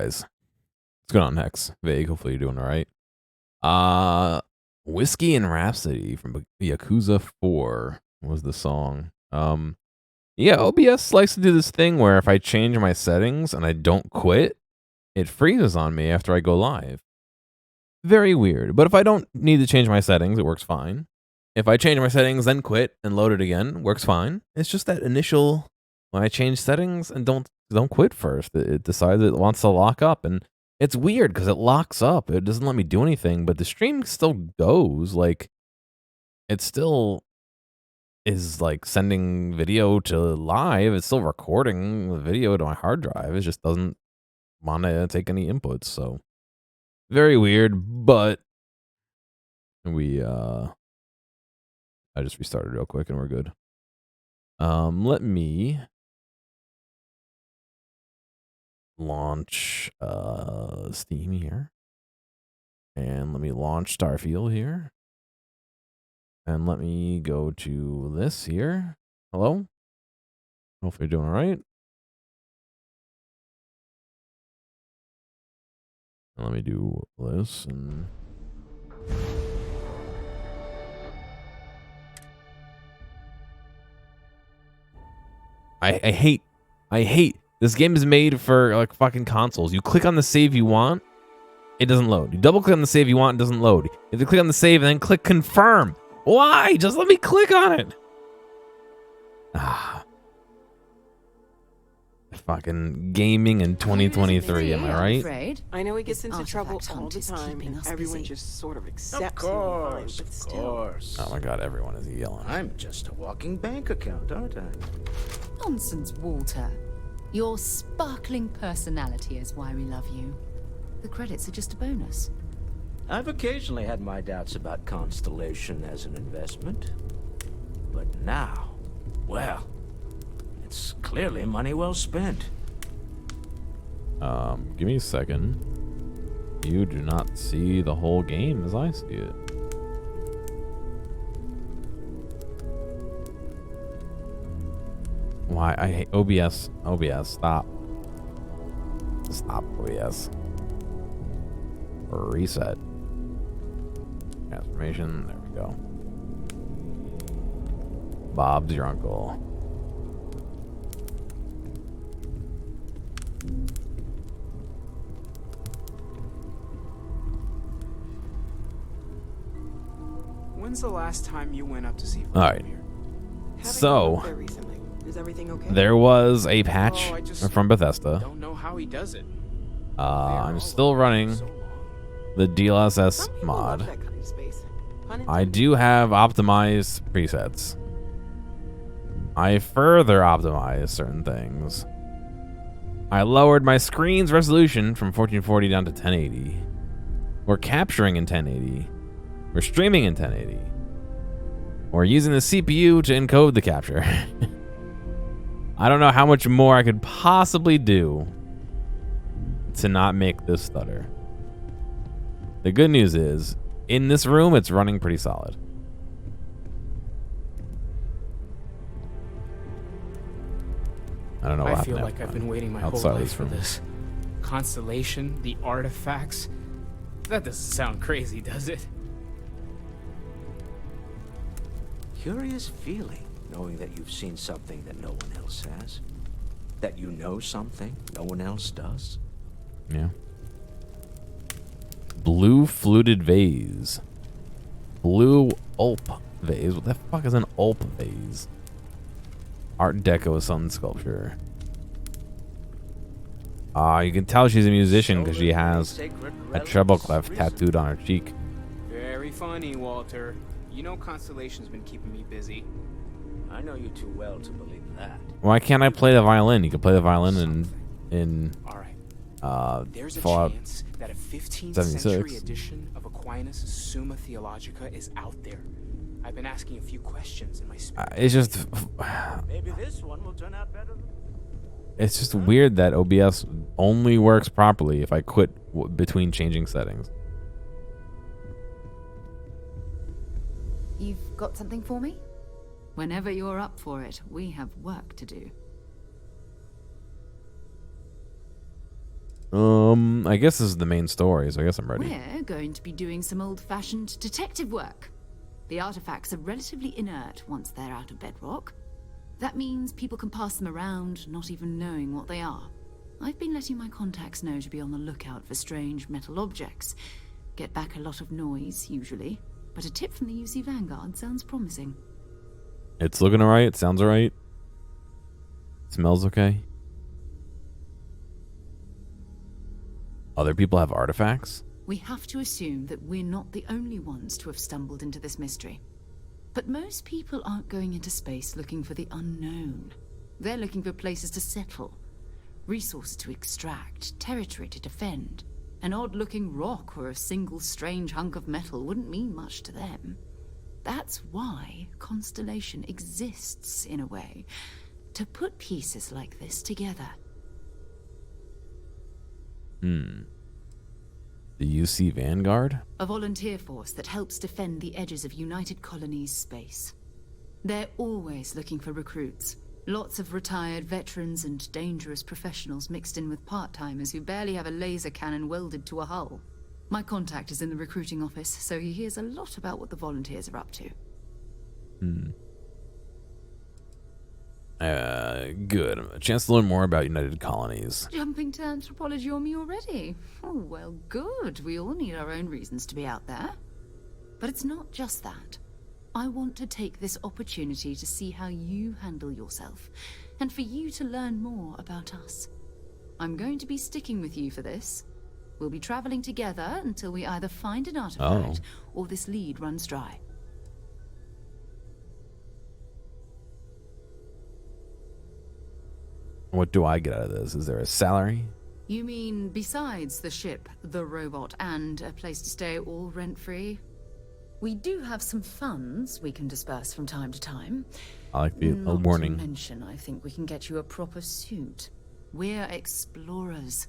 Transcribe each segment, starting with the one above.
guys? What's going on next? Vague, hopefully you're doing all right. Whiskey and Rhapsody from Yakuza 4 was the song. Yeah, OBS likes to do this thing where if I change my settings and I don't quit, it freezes on me after I go live. Very weird. But if I don't need to change my settings, it works fine. If I change my settings, then quit and load it again, works fine. It's just that initial, when I change settings and don't quit first, it decides it wants to lock up. And it's weird because it locks up. It doesn't let me do anything, but the stream still goes. Like, it still is like sending video to live. It's still recording the video to my hard drive. It just doesn't want to take any inputs. So very weird, but I just restarted real quick and we're good. Let me launch Steam here. And let me launch Starfield here. And let me go to this here. Hello? Hopefully you're doing all right. And let me do this and I hate this game is made for like fucking consoles. You click on the save you want, it doesn't load. You double click on the save you want, it doesn't load. You have to click on the save and then click confirm. Why? Just let me click on it. Fucking gaming in 2023, am I right? I know he gets into trouble all the time, and everyone just sort of accepts him. Of course. Oh my god, everyone is yelling. I'm just a walking bank account, aren't I? Nonsense, Walter. Your sparkling personality is why we love you. The credits are just a bonus. I've occasionally had my doubts about Constellation as an investment. But now, well, it's clearly money well spent. Give me a second. You do not see the whole game as I see it. Why? I hate OBS. OBS, stop. Stop, OBS. Reset. Transformation. There we go. Bob's your uncle. When's the last time you went up to see? All right. So, is everything okay? there was a patch from Bethesda. Don't know how he does it. I'm still running the DLSS mod. I do have optimized presets. I further optimized certain things. I lowered my screen's resolution from 1440 down to 1080. We're capturing in 1080. We're streaming in 1080. We're using the CPU to encode the capture. I don't know how much more I could possibly do to not make this stutter. The good news is, in this room, it's running pretty solid. I don't know what happened. I feel like I've been waiting my whole life for this. Constellation, the artifacts. That doesn't sound crazy, does it? Curious feeling, knowing that you've seen something that no one else has. That you know something no one else does. Yeah. Blue fluted vase. Blue Ulp vase. What the fuck is an Ulp vase? Art Deco sun sculpture. You can tell she's a musician because she has a treble clef tattooed on her cheek. Very funny, Walter. You know Constellation's been keeping me busy. I know you too well to believe that. Why can't I play the violin? You can play the violin in All right. There's a Fallout chance that a 15th 76. century edition of Aquinas' Summa Theologica is out there. I've been asking a few questions in my spare it's just Maybe this one will turn out better than... it's just weird that OBS only works properly if I quit between changing settings. You've got something for me? Whenever you're up for it, we have work to do. I guess this is the main story, so I guess I'm ready. We're going to be doing some old-fashioned detective work. The artifacts are relatively inert once they're out of bedrock. That means people can pass them around, not even knowing what they are. I've been letting my contacts know to be on the lookout for strange metal objects. Get back a lot of noise, usually. But a tip from the UC Vanguard sounds promising. It's looking alright. It sounds alright. Smells okay. Other people have artifacts? We have to assume that we're not the only ones to have stumbled into this mystery. But most people aren't going into space looking for the unknown. They're looking for places to settle, resources to extract, territory to defend. An odd-looking rock or a single strange hunk of metal wouldn't mean much to them. That's why Constellation exists, in a way, to put pieces like this together. The UC Vanguard? A volunteer force that helps defend the edges of United Colonies space. They're always looking for recruits. Lots of retired veterans and dangerous professionals mixed in with part-timers who barely have a laser cannon welded to a hull. My contact is in the recruiting office, so he hears a lot about what the volunteers are up to. Good. A chance to learn more about United Colonies. Jumping to anthropology on me already? Oh, well, good. We all need our own reasons to be out there. But it's not just that. I want to take this opportunity to see how you handle yourself, and for you to learn more about us. I'm going to be sticking with you for this. We'll be traveling together until we either find an artifact or this lead runs dry. What do I get out of this? Is there a salary? You mean besides the ship, the robot, and a place to stay all rent-free? We do have some funds we can disperse from time to time. I like the Not warning. to mention, I think we can get you a proper suit. We're explorers.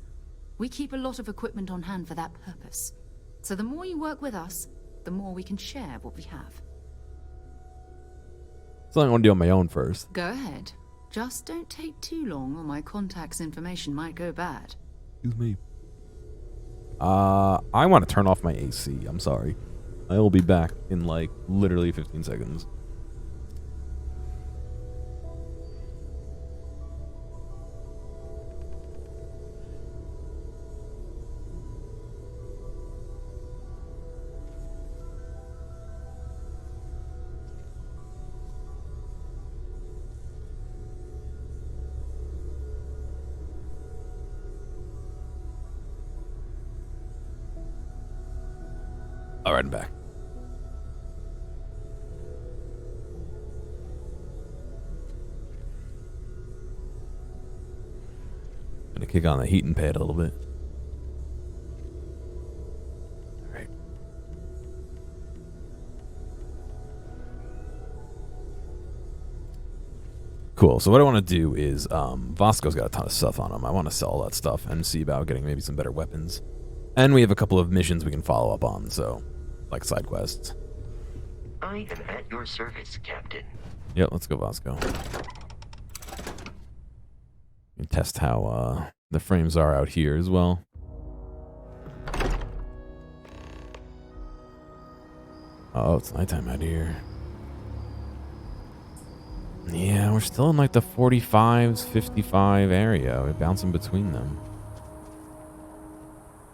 We keep a lot of equipment on hand for that purpose. So the more you work with us, the more we can share what we have. So I'm going to do it on my own first. Go ahead. Just don't take too long or my contact's information might go bad. Excuse me. I want to turn off my AC. I'm sorry. I will be back in like literally 15 seconds. All right, I'm back. Gonna kick on the heating pad a little bit. All right. Cool. So what I want to do is, Vasco's got a ton of stuff on him. I want to sell all that stuff and see about getting maybe some better weapons. And we have a couple of missions we can follow up on, so, like side quests. I am at your service, Captain. Yep, let's go, Vasco. And test how the frames are out here as well. Oh, it's nighttime out here. Yeah, we're still in like the 45s, 55 area. We're bouncing between them.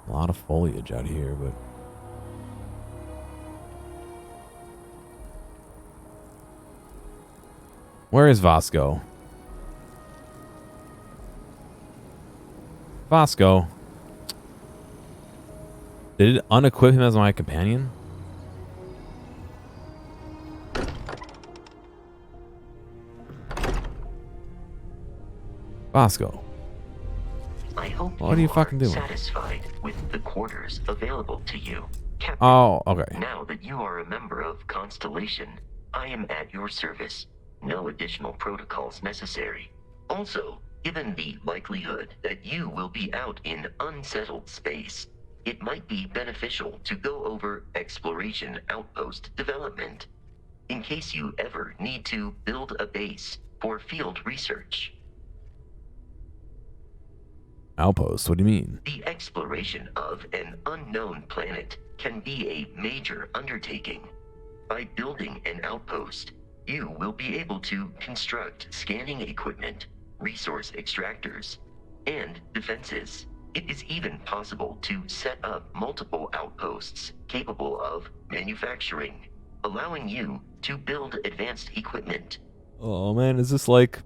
A lot of foliage out here, but... Where is Vasco? Vasco. Did it unequip him as my companion? Vasco. I hope What are you fucking doing? satisfied with the quarters available to you, Captain. Oh, okay. Now that you are a member of Constellation, I am at your service. No additional protocols necessary. Also, given the likelihood that you will be out in unsettled space, it might be beneficial to go over exploration outpost development, in case you ever need to build a base for field research. Outpost? What do you mean? The exploration of an unknown planet can be a major undertaking. By building an outpost, you will be able to construct scanning equipment, resource extractors, and defenses. It is even possible to set up multiple outposts capable of manufacturing, allowing you to build advanced equipment. Oh man, is this like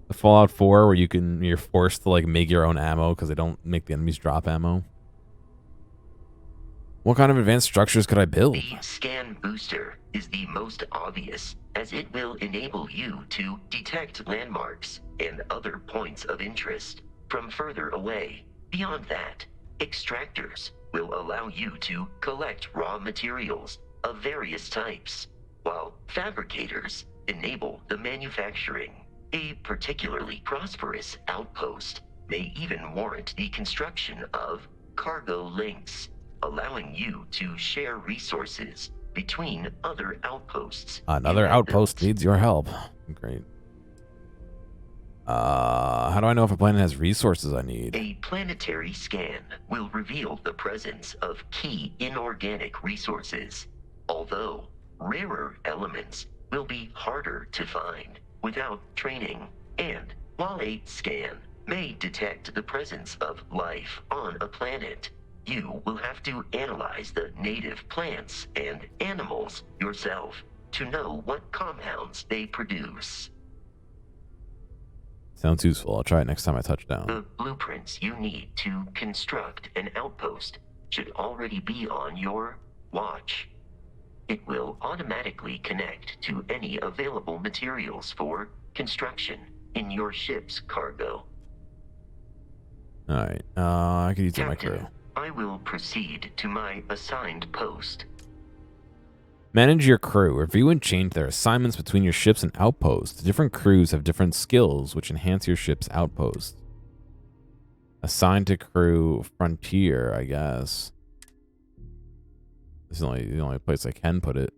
the Fallout 4 where you're forced to like make your own ammo because they don't make the enemies drop ammo? What kind of advanced structures could I build? The scan booster is the most obvious, as it will enable you to detect landmarks and other points of interest from further away. Beyond that, extractors will allow you to collect raw materials of various types, while fabricators enable the manufacturing. A particularly prosperous outpost may even warrant the construction of cargo links, allowing you to share resources between other outposts. Another outpost needs your help. Great. How do I know if a planet has resources I need? A planetary scan will reveal the presence of key inorganic resources, although rarer elements will be harder to find without training. And while a scan may detect the presence of life on a planet, you will have to analyze the native plants and animals yourself to know what compounds they produce. Sounds useful. I'll try it next time I touch The down. blueprints you need to construct an outpost should already be on your watch. It will automatically connect to any available materials for construction in your ship's cargo. Alright. I could use my Captain, crew. I will proceed to my assigned post. Manage your crew. Review and change their assignments between your ships and outposts. Different crews have different skills which enhance your ship's outpost. Assigned to crew Frontier, I guess. This is the only place I can put it.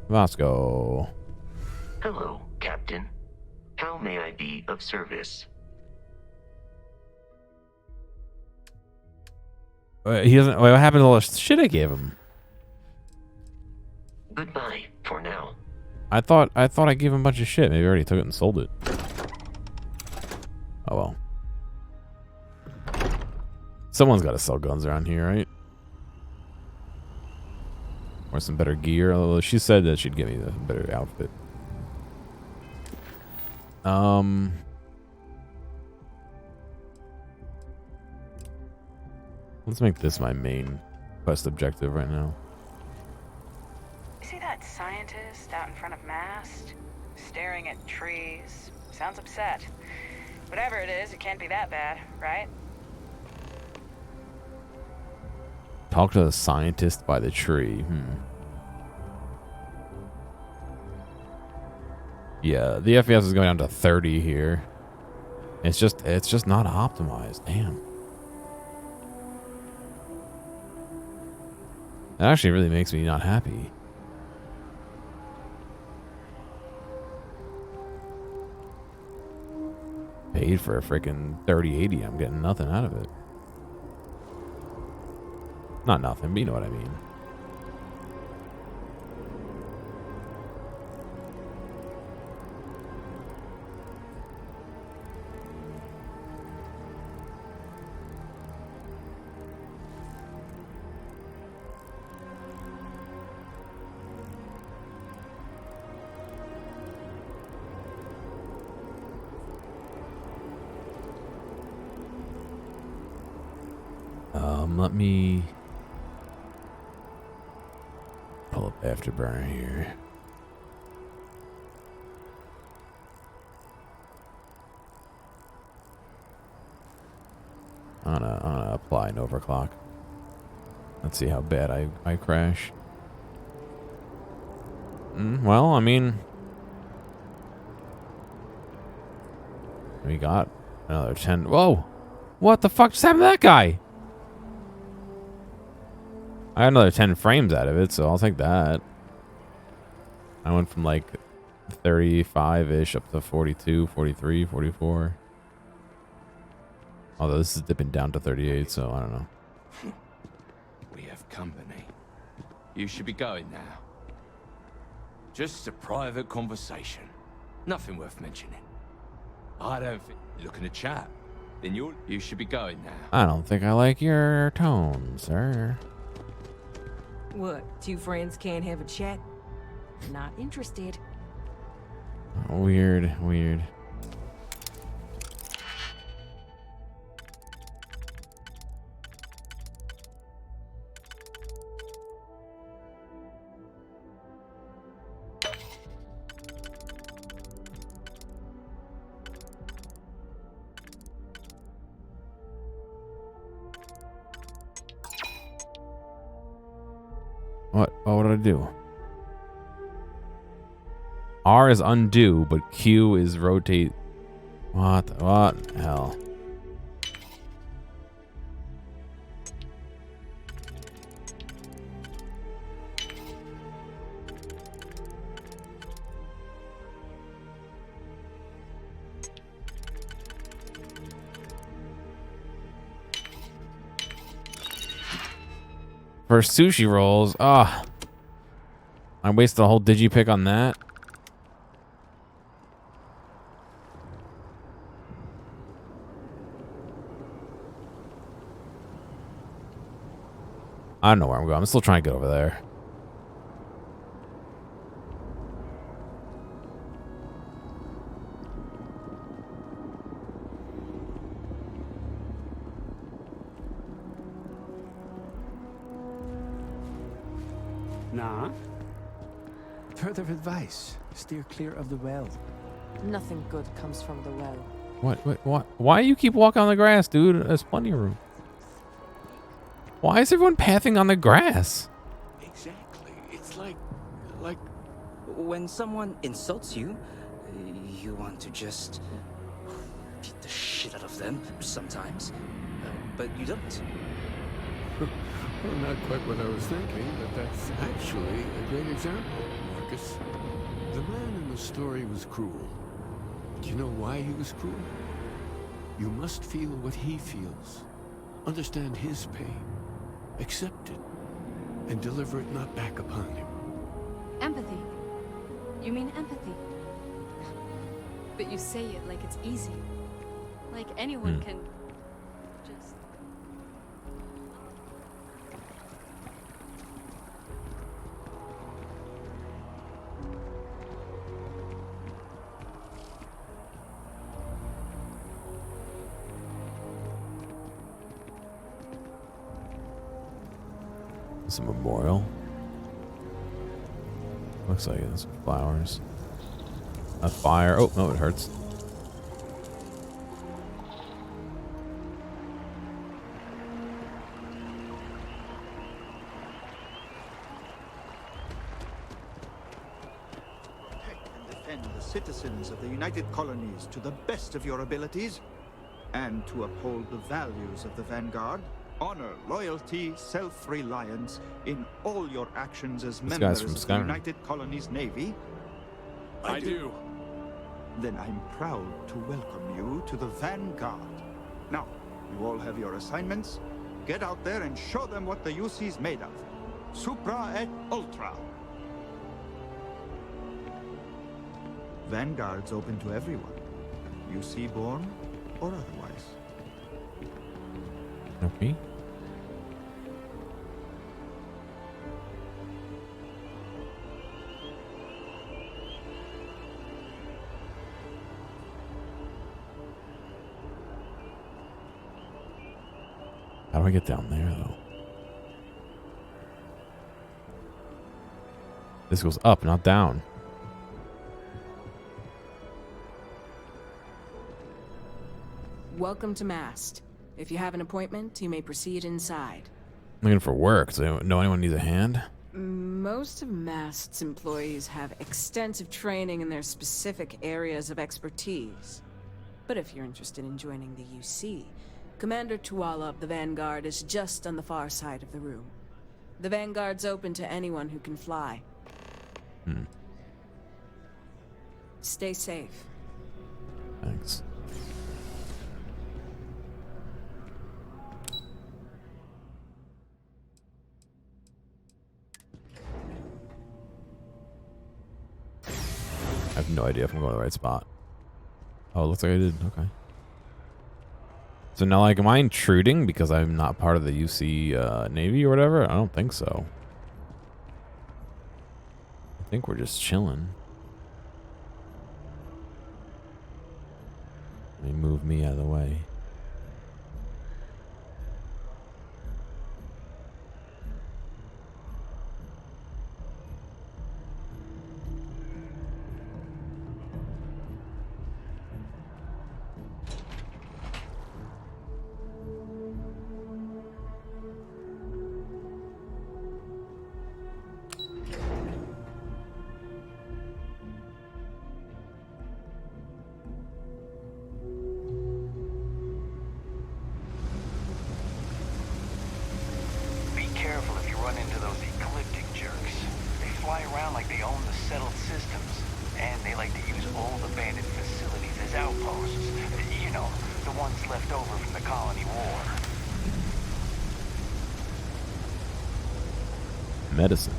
Vasco. Hello, Captain. How may I be of service? He doesn't. What happened to all the shit I gave him? Goodbye for now. I thought I gave him a bunch of shit. Maybe I already took it and sold it. Oh well. Someone's got to sell guns around here, right? Or some better gear. Although she said that she'd give me the better outfit. Let's make this my main quest objective right now. You see that scientist out in front of Mast? Staring at trees. Sounds upset. Whatever it is, it can't be that bad, right? Talk to the scientist by the tree. Yeah, the FPS is going down to 30 here. It's just not optimized. Damn. That actually really makes me not happy. Paid for a freaking 3080. I'm getting nothing out of it. Not nothing, but you know what I mean. Let me pull up Afterburner here. I'm gonna apply an overclock. Let's see how bad I crash. Well, I mean, We got another 10. Whoa! What the fuck just happened to that guy? I got another 10 frames out of it, so I'll take that. I went from like 35-ish up to 42, 43, 44. Although this is dipping down to 38, so I don't know. We have company. You should be going now. Just a private conversation. Nothing worth mentioning. I don't think... Looking to chat. Then you should be going now. I don't think I like your tone, sir. What, two friends can't have a chat? Not interested. Weird, weird. What did I do? R is undo, but Q is rotate. What the hell? For sushi rolls, I wasted a whole digipick on that. I don't know where I'm going. I'm still trying to get over there. Nah. Further advice. Steer clear of the well. Nothing good comes from the well. What? Why you keep walking on the grass, dude? There's plenty of room. Why is everyone pathing on the grass? Exactly. It's like when someone insults you, you want to just beat the shit out of them sometimes, but you don't. Well, not quite what I was thinking, but that's actually a great example, Marcus. The man in the story was cruel. Do you know why he was cruel? You must feel what he feels. Understand his pain. Accept it. And deliver it not back upon him. Empathy. You mean empathy? But you say it like it's easy. Like anyone can just... It's a memorial. Looks like it's flowers. A fire. Oh, no, it hurts. Protect and defend the citizens of the United Colonies to the best of your abilities, and to uphold the values of the Vanguard. Honor, loyalty, self-reliance in all your actions as members of the United Colonies Navy. I do. Then I'm proud to welcome you to the Vanguard. Now, you all have your assignments. Get out there and show them what the UC's made of. Supra et Ultra. Vanguard's open to everyone. UC born or otherwise. Okay. How do I get down there, though? This goes up, not down. Welcome to Mast. If you have an appointment, you may proceed inside. I'm looking for work. Does anyone know anyone needs a hand? Most of Mast's employees have extensive training in their specific areas of expertise. But if you're interested in joining the UC, Commander Tuala of the Vanguard is just on the far side of the room. The Vanguard's open to anyone who can fly. Stay safe. Thanks. I have no idea if I'm going to the right spot. Oh, it looks like I did. Okay. So now, like, am I intruding because I'm not part of the UC Navy or whatever? I don't think so. I think we're just chilling. Let me move me out of the way. Medicine.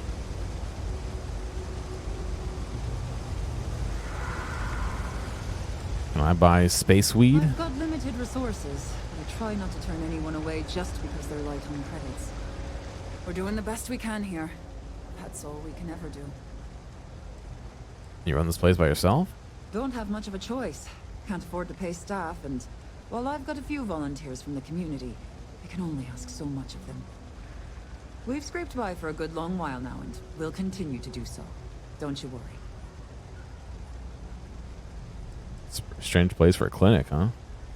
Can I buy space weed? I've got limited resources. I try not to turn anyone away just because they're light on credits. We're doing the best we can here. That's all we can ever do. You run this place by yourself? Don't have much of a choice. Can't afford to pay staff, and while I've got a few volunteers from the community, I can only ask so much of them. We've scraped by for a good long while now, and we'll continue to do so. Don't you worry. It's a strange place for a clinic, huh?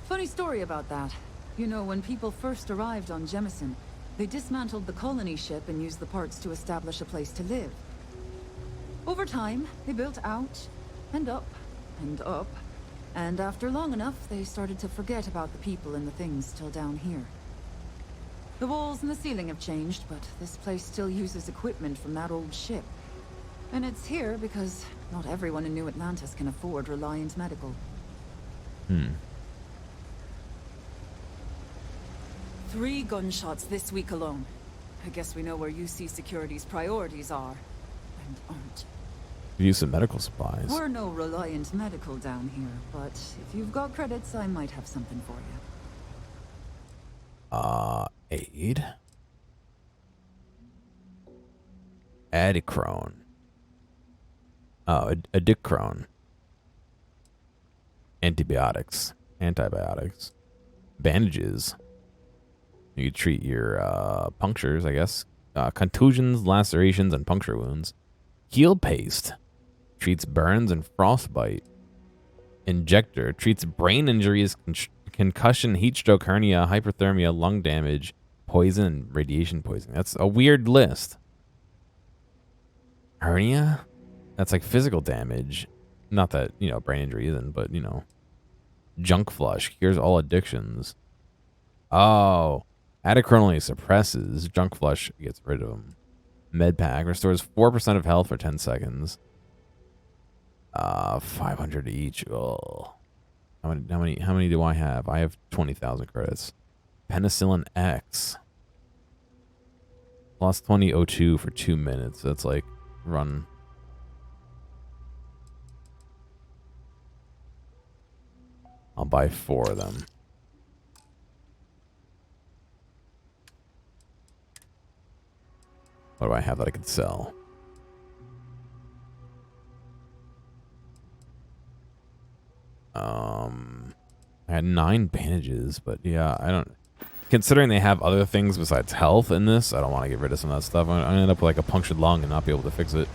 Funny story about that. You know, when people first arrived on Jemison, they dismantled the colony ship and used the parts to establish a place to live. Over time, they built out, and up, and up, and after long enough, they started to forget about the people and the things still down here. The walls and the ceiling have changed, but this place still uses equipment from that old ship. And it's here because not everyone in New Atlantis can afford Reliant Medical. 3 gunshots this week alone. I guess we know where UC Security's priorities are, and aren't. Use some medical supplies. We're no Reliant Medical down here, but if you've got credits, I might have something for you. Aid. Adicrone. Oh, Adicrone. Antibiotics. Bandages. You treat your punctures, I guess. Contusions, lacerations, and puncture wounds. Heal paste. Treats burns and frostbite. Injector. Treats brain injuries, concussion, heat stroke, hernia, hyperthermia, lung damage, poison, and radiation poisoning. That's a weird list. Hernia? That's like physical damage. Not that, you know, brain injury isn't, but, you know. Junk flush. Cures all addictions. Oh. Adicrone only suppresses. Junk flush gets rid of them. Med pack. Restores 4% of health for 10 seconds. 500 each. Oh. How many do I have? I have 20,000 credits. Penicillin X. Plus 2002 for 2 minutes. That's like run. I'll buy 4 of them. What do I have that I could sell? I had 9 bandages, but yeah, I don't. Considering they have other things besides health in this, I don't want to get rid of some of that stuff. I'm gonna end up with like a punctured lung and not be able to fix it.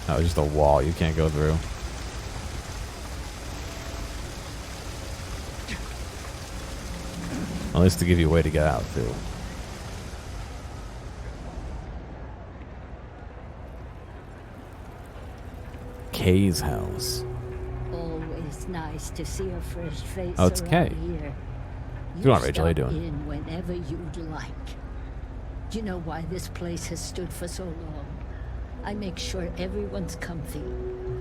Oh, just a wall you can't go through. At least to give you a way to get out, too. Kay's house. Always nice to see a fresh face. Oh, it's around Kay. here. Good on, Rachel. How you stop doing? in whenever you'd like. Do you know why this place has stood for so long? I make sure everyone's comfy.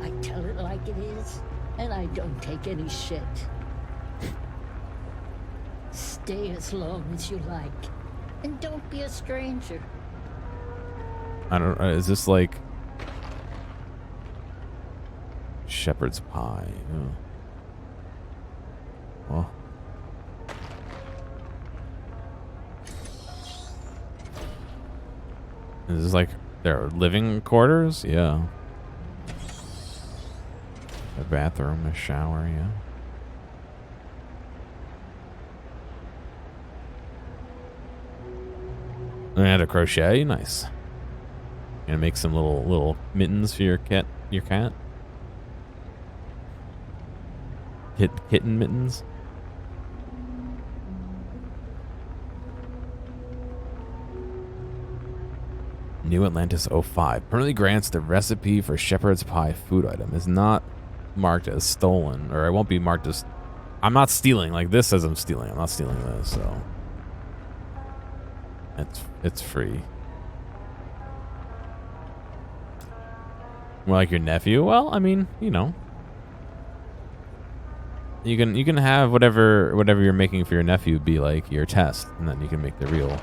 I tell it like it is, and I don't take any shit. Stay as long as you like, and don't be a stranger. I don't. Is this like shepherd's pie? Oh. Well. Is this like their living quarters? Yeah. A bathroom, a shower, yeah. And I had a crochet, nice. Gonna make some little mittens for your cat. Kitten mittens. New Atlantis 05 permanently grants the recipe for shepherd's pie food item. Is not marked as stolen, or it won't be marked as. I'm not stealing. Like this says I'm stealing. I'm not stealing this, so it's free. More like your nephew. Well, I mean, you know, you can have whatever you're making for your nephew be like your test, and then you can make the real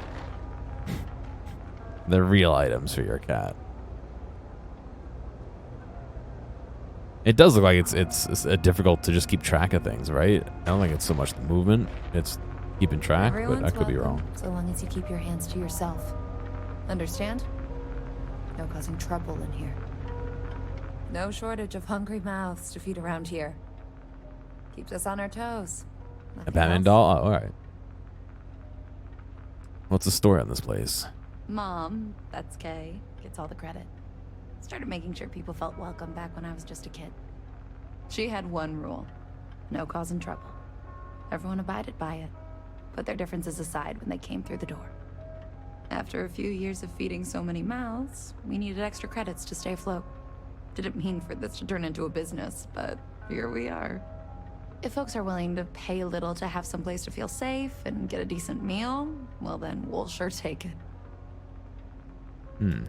items for your cat. It does look like it's difficult to just keep track of things, right? I don't think it's so much the movement; it's keeping track. But I could be wrong. So long as you keep your hands to yourself. Understand? No causing trouble in here. No shortage of hungry mouths to feed around here. Keeps us on our toes. A Batman doll? Oh, all right. What's the story on this place? Mom, that's Kay, gets all the credit. Started making sure people felt welcome back when I was just a kid. She had one rule. No causing trouble. Everyone abided by it. Put their differences aside when they came through the door. After a few years of feeding so many mouths, we needed extra credits to stay afloat. Didn't mean for this to turn into a business, but here we are. If folks are willing to pay a little to have some place to feel safe and get a decent meal, well then we'll sure take it.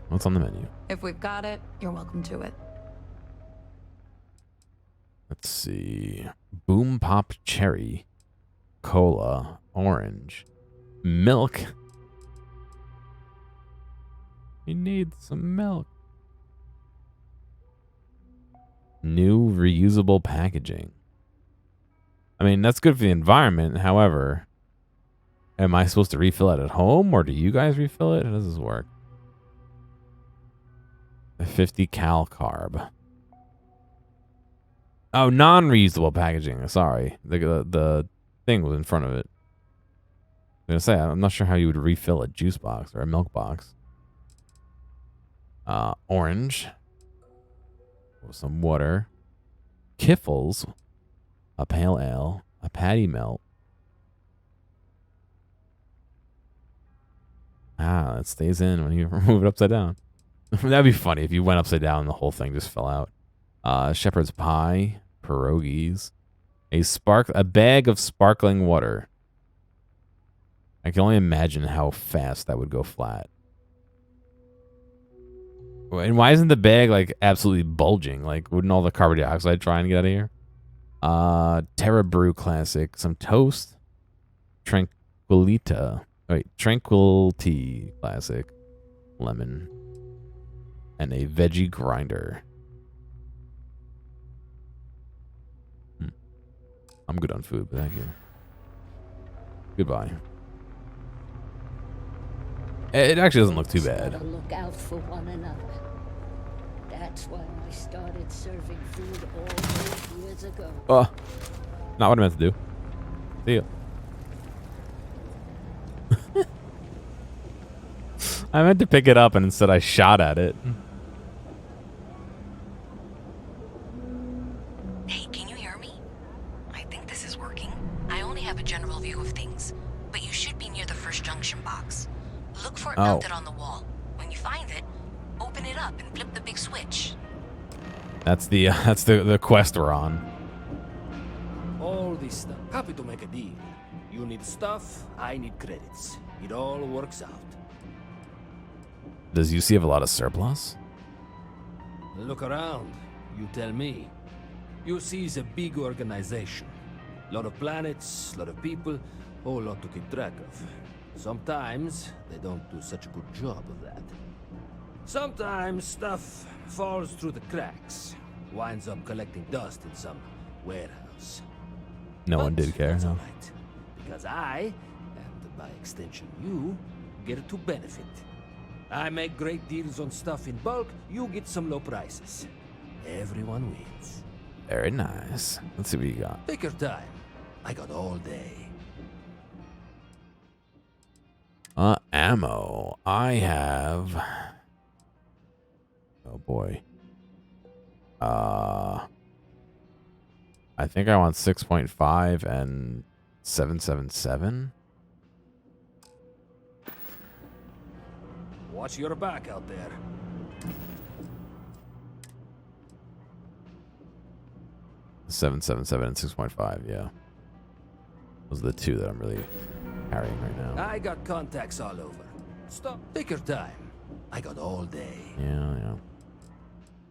What's on the menu? If we've got it, you're welcome to it. Let's see. Boom Pop Cherry. Cola. Orange. Milk. You need some milk. New reusable packaging. I mean, that's good for the environment. However, am I supposed to refill it at home, or do you guys refill it? How does this work? A 50 cal carb. Oh, non-reusable packaging. Sorry, the thing was in front of it. I'm gonna say I'm not sure how you would refill a juice box or a milk box. Orange. Some water. Kiffles. A pale ale. A patty melt. It stays in when you move it upside down. That'd be funny if you went upside down and the whole thing just fell out. Shepherd's pie, pierogies, a bag of sparkling water. I can only imagine how fast that would go flat. And why isn't the bag like absolutely bulging? Like, wouldn't all the carbon dioxide try and get out of here? Terra Brew Classic, some toast, Tranquility Classic, lemon. And a veggie grinder. I'm good on food, but thank you. Goodbye. It actually doesn't look too bad. Gotta look out for one another. That's why I started serving food all those years ago. Not what I meant to do. See ya. I meant to pick it up and instead I shot at it. Hey, can you hear me? I think this is working. I only have a general view of things. but you should be near the first junction box. Look for it Oh. mounted on the wall. When you find it, open it up and flip the big switch. That's the quest we're on. All this stuff. Happy to make a deal. You need stuff, I need credits. It all works out. Does UC have a lot of surplus? Look around. You tell me. UC is a big organization. Lot of planets, lot of people, whole lot to keep track of. Sometimes they don't do such a good job of that. Sometimes stuff falls through the cracks, winds up collecting dust in some warehouse. No one did care. That's No. all right, because I, and by extension you, get to benefit. I make great deals on stuff in bulk, you get some low prices. Everyone wins. Very nice. Let's see what you got. Take your time. I got all day. Ammo. I have. Oh boy. I think I want 6.5 and 7.77. Watch your back out there. Seven and 6.5. Yeah, those are the two that I'm really carrying right now. I got contacts all over. Stop. Take your time. I got all day. Yeah.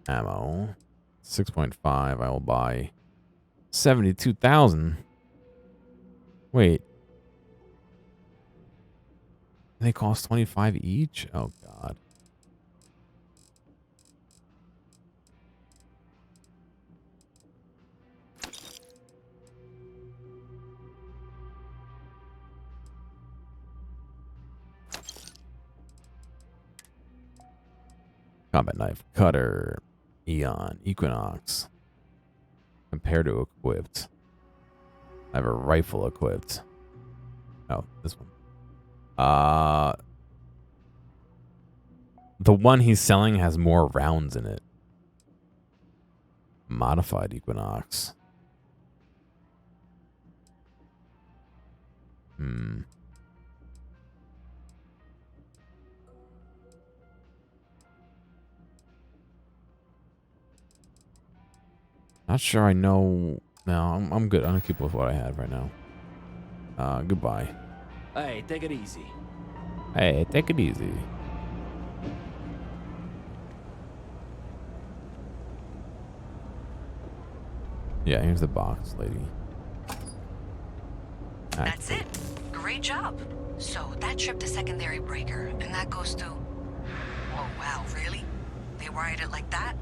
Ammo. 6.5. I will buy 72,000. Wait. They cost 25 each? Oh god. Combat knife, cutter, Eon, Equinox. Compared to equipped. I have a rifle equipped. Oh, this one. The one he's selling has more rounds in it. Modified Equinox. Not sure I know. No, I'm good. I'm gonna keep with what I have right now. Goodbye. Hey, take it easy. Hey, take it easy. Yeah, here's the box, lady. That's it. Great job. So that tripped a secondary breaker, and that goes to... Oh, wow, really? They wired it like that?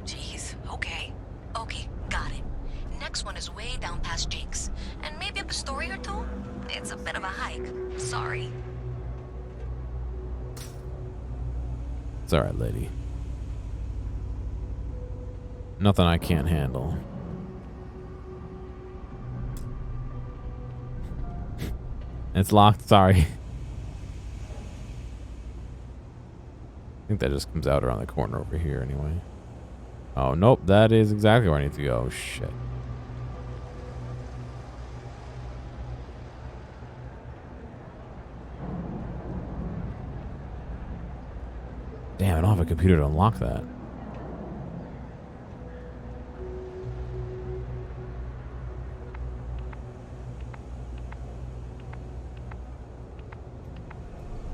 Jeez, okay. Okay, got it. Next one is way down past Jake's. And maybe up a story or two? It's a bit of a hike. Sorry. It's alright, lady. Nothing I can't handle. It's locked, sorry. I think that just comes out around the corner over here anyway. Oh, nope, that is exactly where I need to go. Shit. Damn, I don't have a computer to unlock that.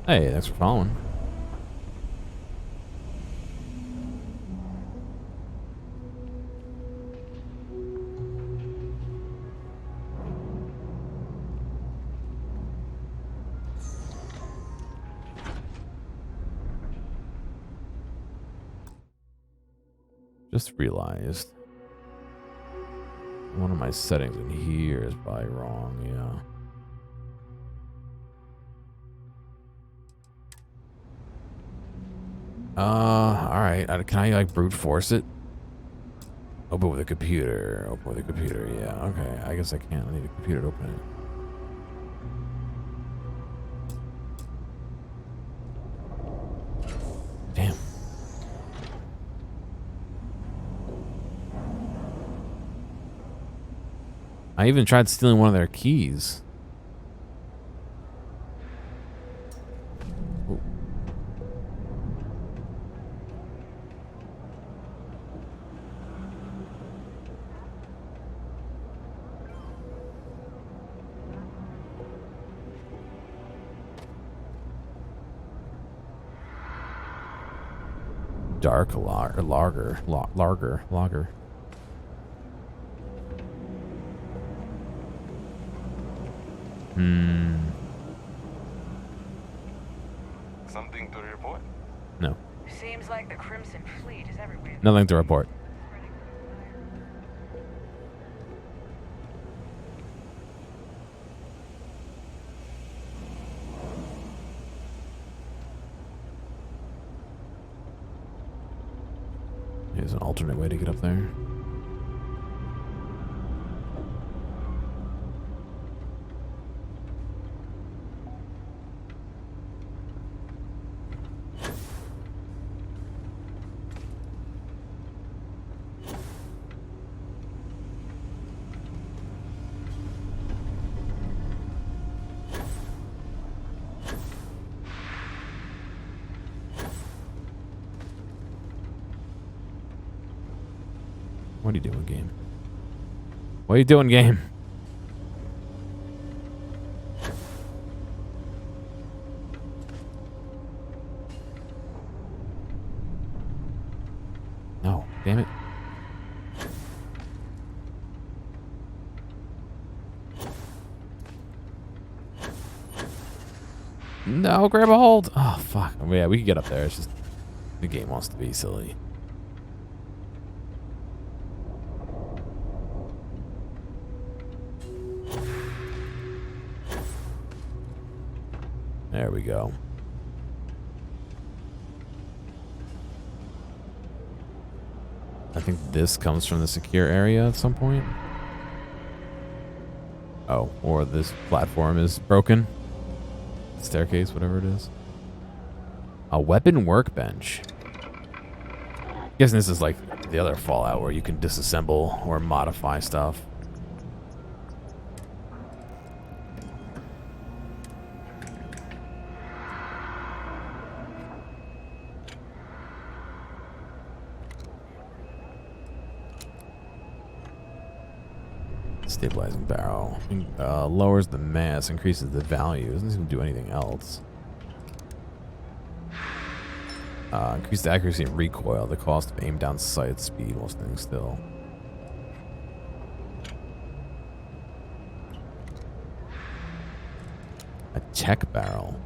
Hey, thanks for following. Just realized one of my settings in here is probably wrong, yeah. Alright. Can I, like, brute force it? Open with a computer. Open with a computer, yeah. Okay, I guess I can't. I need a computer to open it. Damn. I even tried stealing one of their keys. dark lager. Something to report? No. Seems like the Crimson Fleet is everywhere. Nothing to report. Here's an alternate way to get up there. What are you doing, game? What are you doing, game? No, damn it. No, grab a hold. Oh, fuck. Oh, yeah, we can get up there. It's just the game wants to be silly. There we go. I think this comes from the secure area at some point. Oh, or this platform is broken. Staircase, whatever it is. A weapon workbench. Guessing this is like the other Fallout where you can disassemble or modify stuff. Stabilizing barrel. Lowers the mass, increases the value. Doesn't seem to do anything else. Increase the accuracy and recoil. The cost of aim down sight speed while staying still. A check barrel.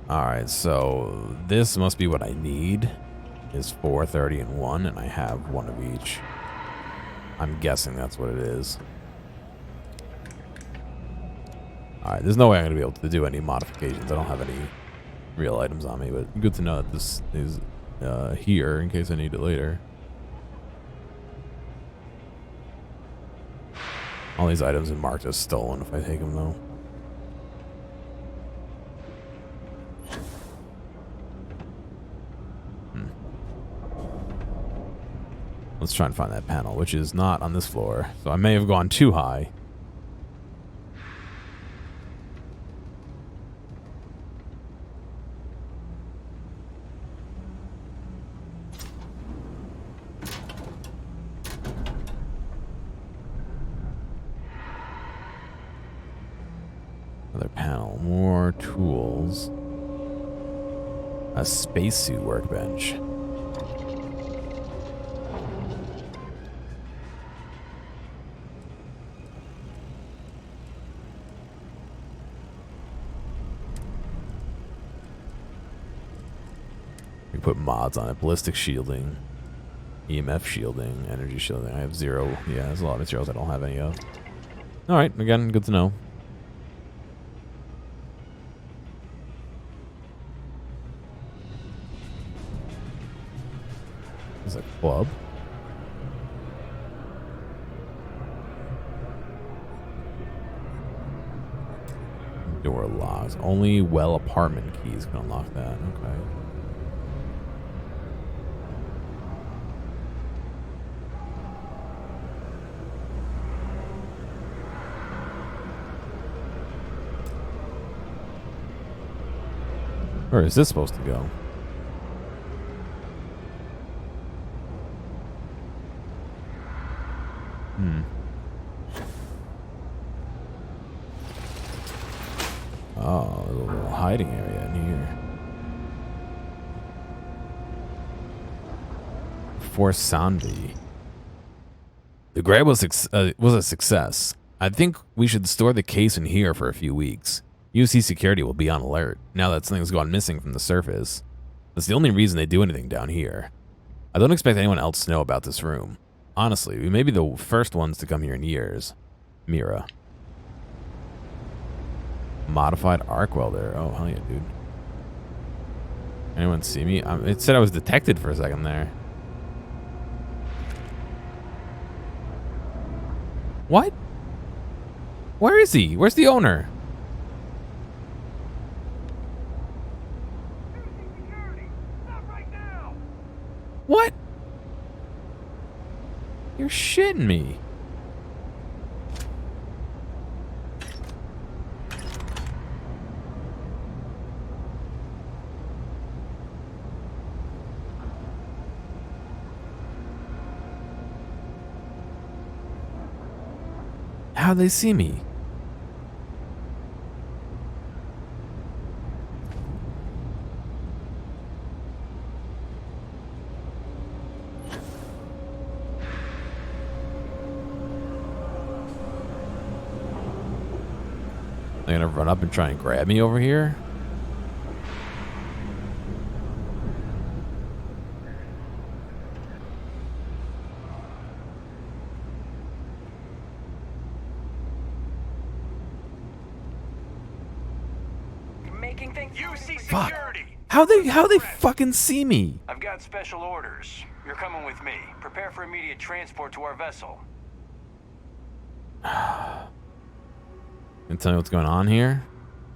Alright, so this must be what I need. Is 4, 30, and 1, and I have one of each. I'm guessing that's what it is. Alright, there's no way I'm going to be able to do any modifications. I don't have any real items on me, but good to know that this is here in case I need it later. All these items are marked as stolen if I take them, though. Let's try and find that panel, which is not on this floor. So I may have gone too high. Another panel. More tools. A spacesuit workbench. Put mods on it. Ballistic shielding, EMF shielding, energy shielding. I have 0. Yeah, there's a lot of materials I don't have any of. Alright, again, good to know. There's a club. Door locks. Only well apartment keys can unlock that. Okay. Where is this supposed to go? Oh, a little hiding area in here. Fort Sanvi. The grab was a success. I think we should store the case in here for a few weeks. UC security will be on alert now that something's gone missing from the surface. That's the only reason they do anything down here. I don't expect anyone else to know about this room. Honestly, we may be the first ones to come here in years. Mira. Modified arc welder. Oh, hell yeah, dude. Anyone see me? It said I was detected for a second there. What? Where is he? Where's the owner? What? You're shitting me. How'd they see me? They're gonna run up and try and grab me over here? Fuck. How they fucking see me? I've got special orders. You're coming with me. Prepare for immediate transport to our vessel. And tell me what's going on here?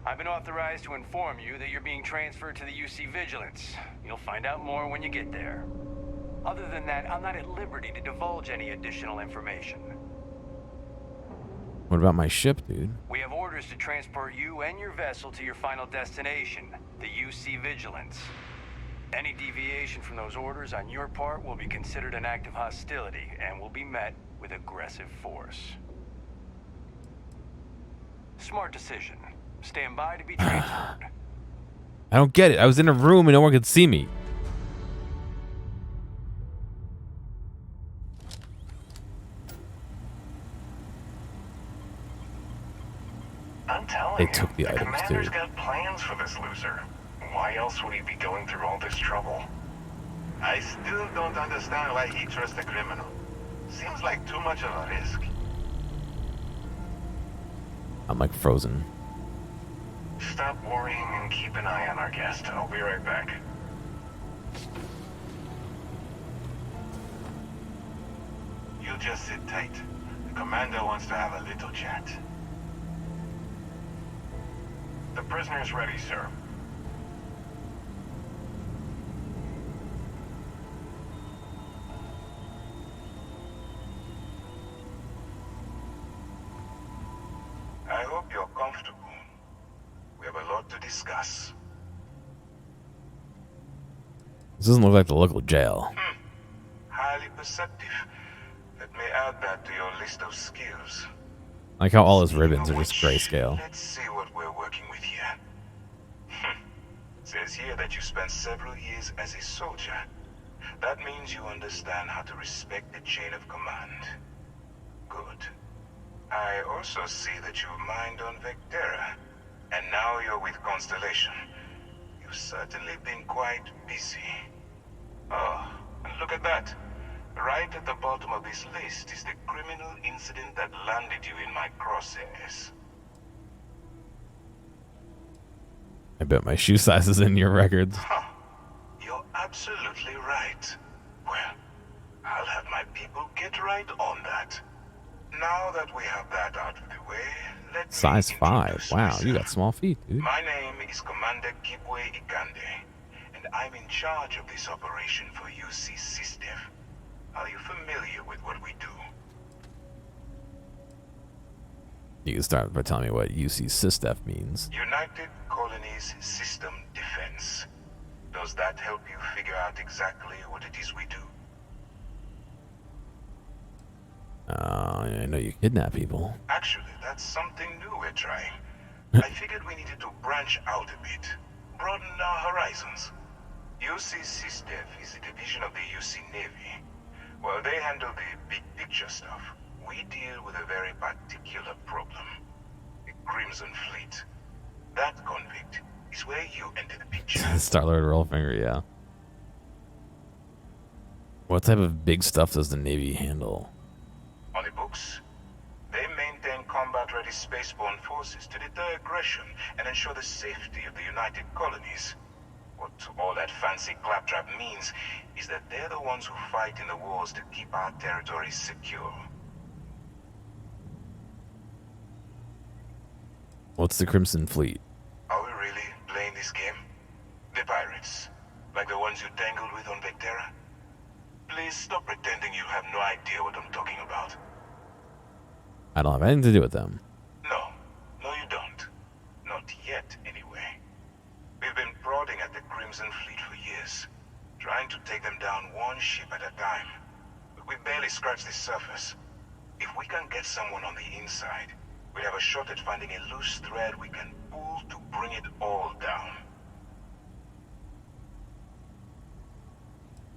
I've been authorized to inform you that you're being transferred to the UC Vigilance. You'll find out more when you get there. Other than that, I'm not at liberty to divulge any additional information. What about my ship, dude? We have orders to transport you and your vessel to your final destination, the UC Vigilance. Any deviation from those orders on your part will be considered an act of hostility and will be met with aggressive force. Smart decision. Stand by to be transferred. I don't get it. I was in a room and no one could see me. I'm telling They you, took the items commander's too. got plans for this loser. Why else would he be going through all this trouble? I still don't understand why he trusts a criminal. Seems like too much of a risk. I'm like frozen. Stop worrying and keep an eye on our guest. I'll be right back. You just sit tight. The commander wants to have a little chat. The prisoner's ready, sir. I hope you're comfortable. We have a lot to discuss. This doesn't look like the local jail. Highly perceptive. Let me add that to your list of skills. Like how all his ribbons are just grayscale. Let's see what we're working with here. Says here that you spent several years as a soldier. That means you understand how to respect the chain of command. Good. I also see that you've mined on Vectera, and now you're with Constellation. You've certainly been quite busy. Oh, and look at that. Right at the bottom of this list is the criminal incident that landed you in my crosshairs. I bet my shoe size is in your records. You're absolutely right. Well, I'll have my people get right on that. Now that we have that out of the way, let's Size 5. Wow, you got small feet, dude. My name is Commander Kibwe Ikande, and I'm in charge of this operation for UC SysDef. Are you familiar with what we do? You can start by telling me what UC SysDef means. United Colonies System Defense. Does that help you figure out exactly what it is we do? I know you kidnap people. Actually, that's something new we're trying. I figured we needed to branch out a bit, broaden our horizons. UC SysDev is a division of the UC Navy. While they handle the big picture stuff, we deal with a very particular problem. The Crimson Fleet. That convict is where you enter the picture. Star-Lord Rollfinger, yeah. What type of big stuff does the Navy handle? On the books, they maintain combat-ready spaceborne forces to deter aggression and ensure the safety of the United Colonies. What all that fancy claptrap means is that they're the ones who fight in the wars to keep our territories secure. What's the Crimson Fleet? Are we really playing this game? The pirates, like the ones you tangled with on Vectera? Please stop pretending you have no idea what I'm talking about. I don't have anything to do with them. No, you don't. Not yet, anyway. We've been prodding at the Crimson Fleet for years, trying to take them down one ship at a time. But we barely scratched the surface. If we can get someone on the inside, we have a shot at finding a loose thread we can pull to bring it all down.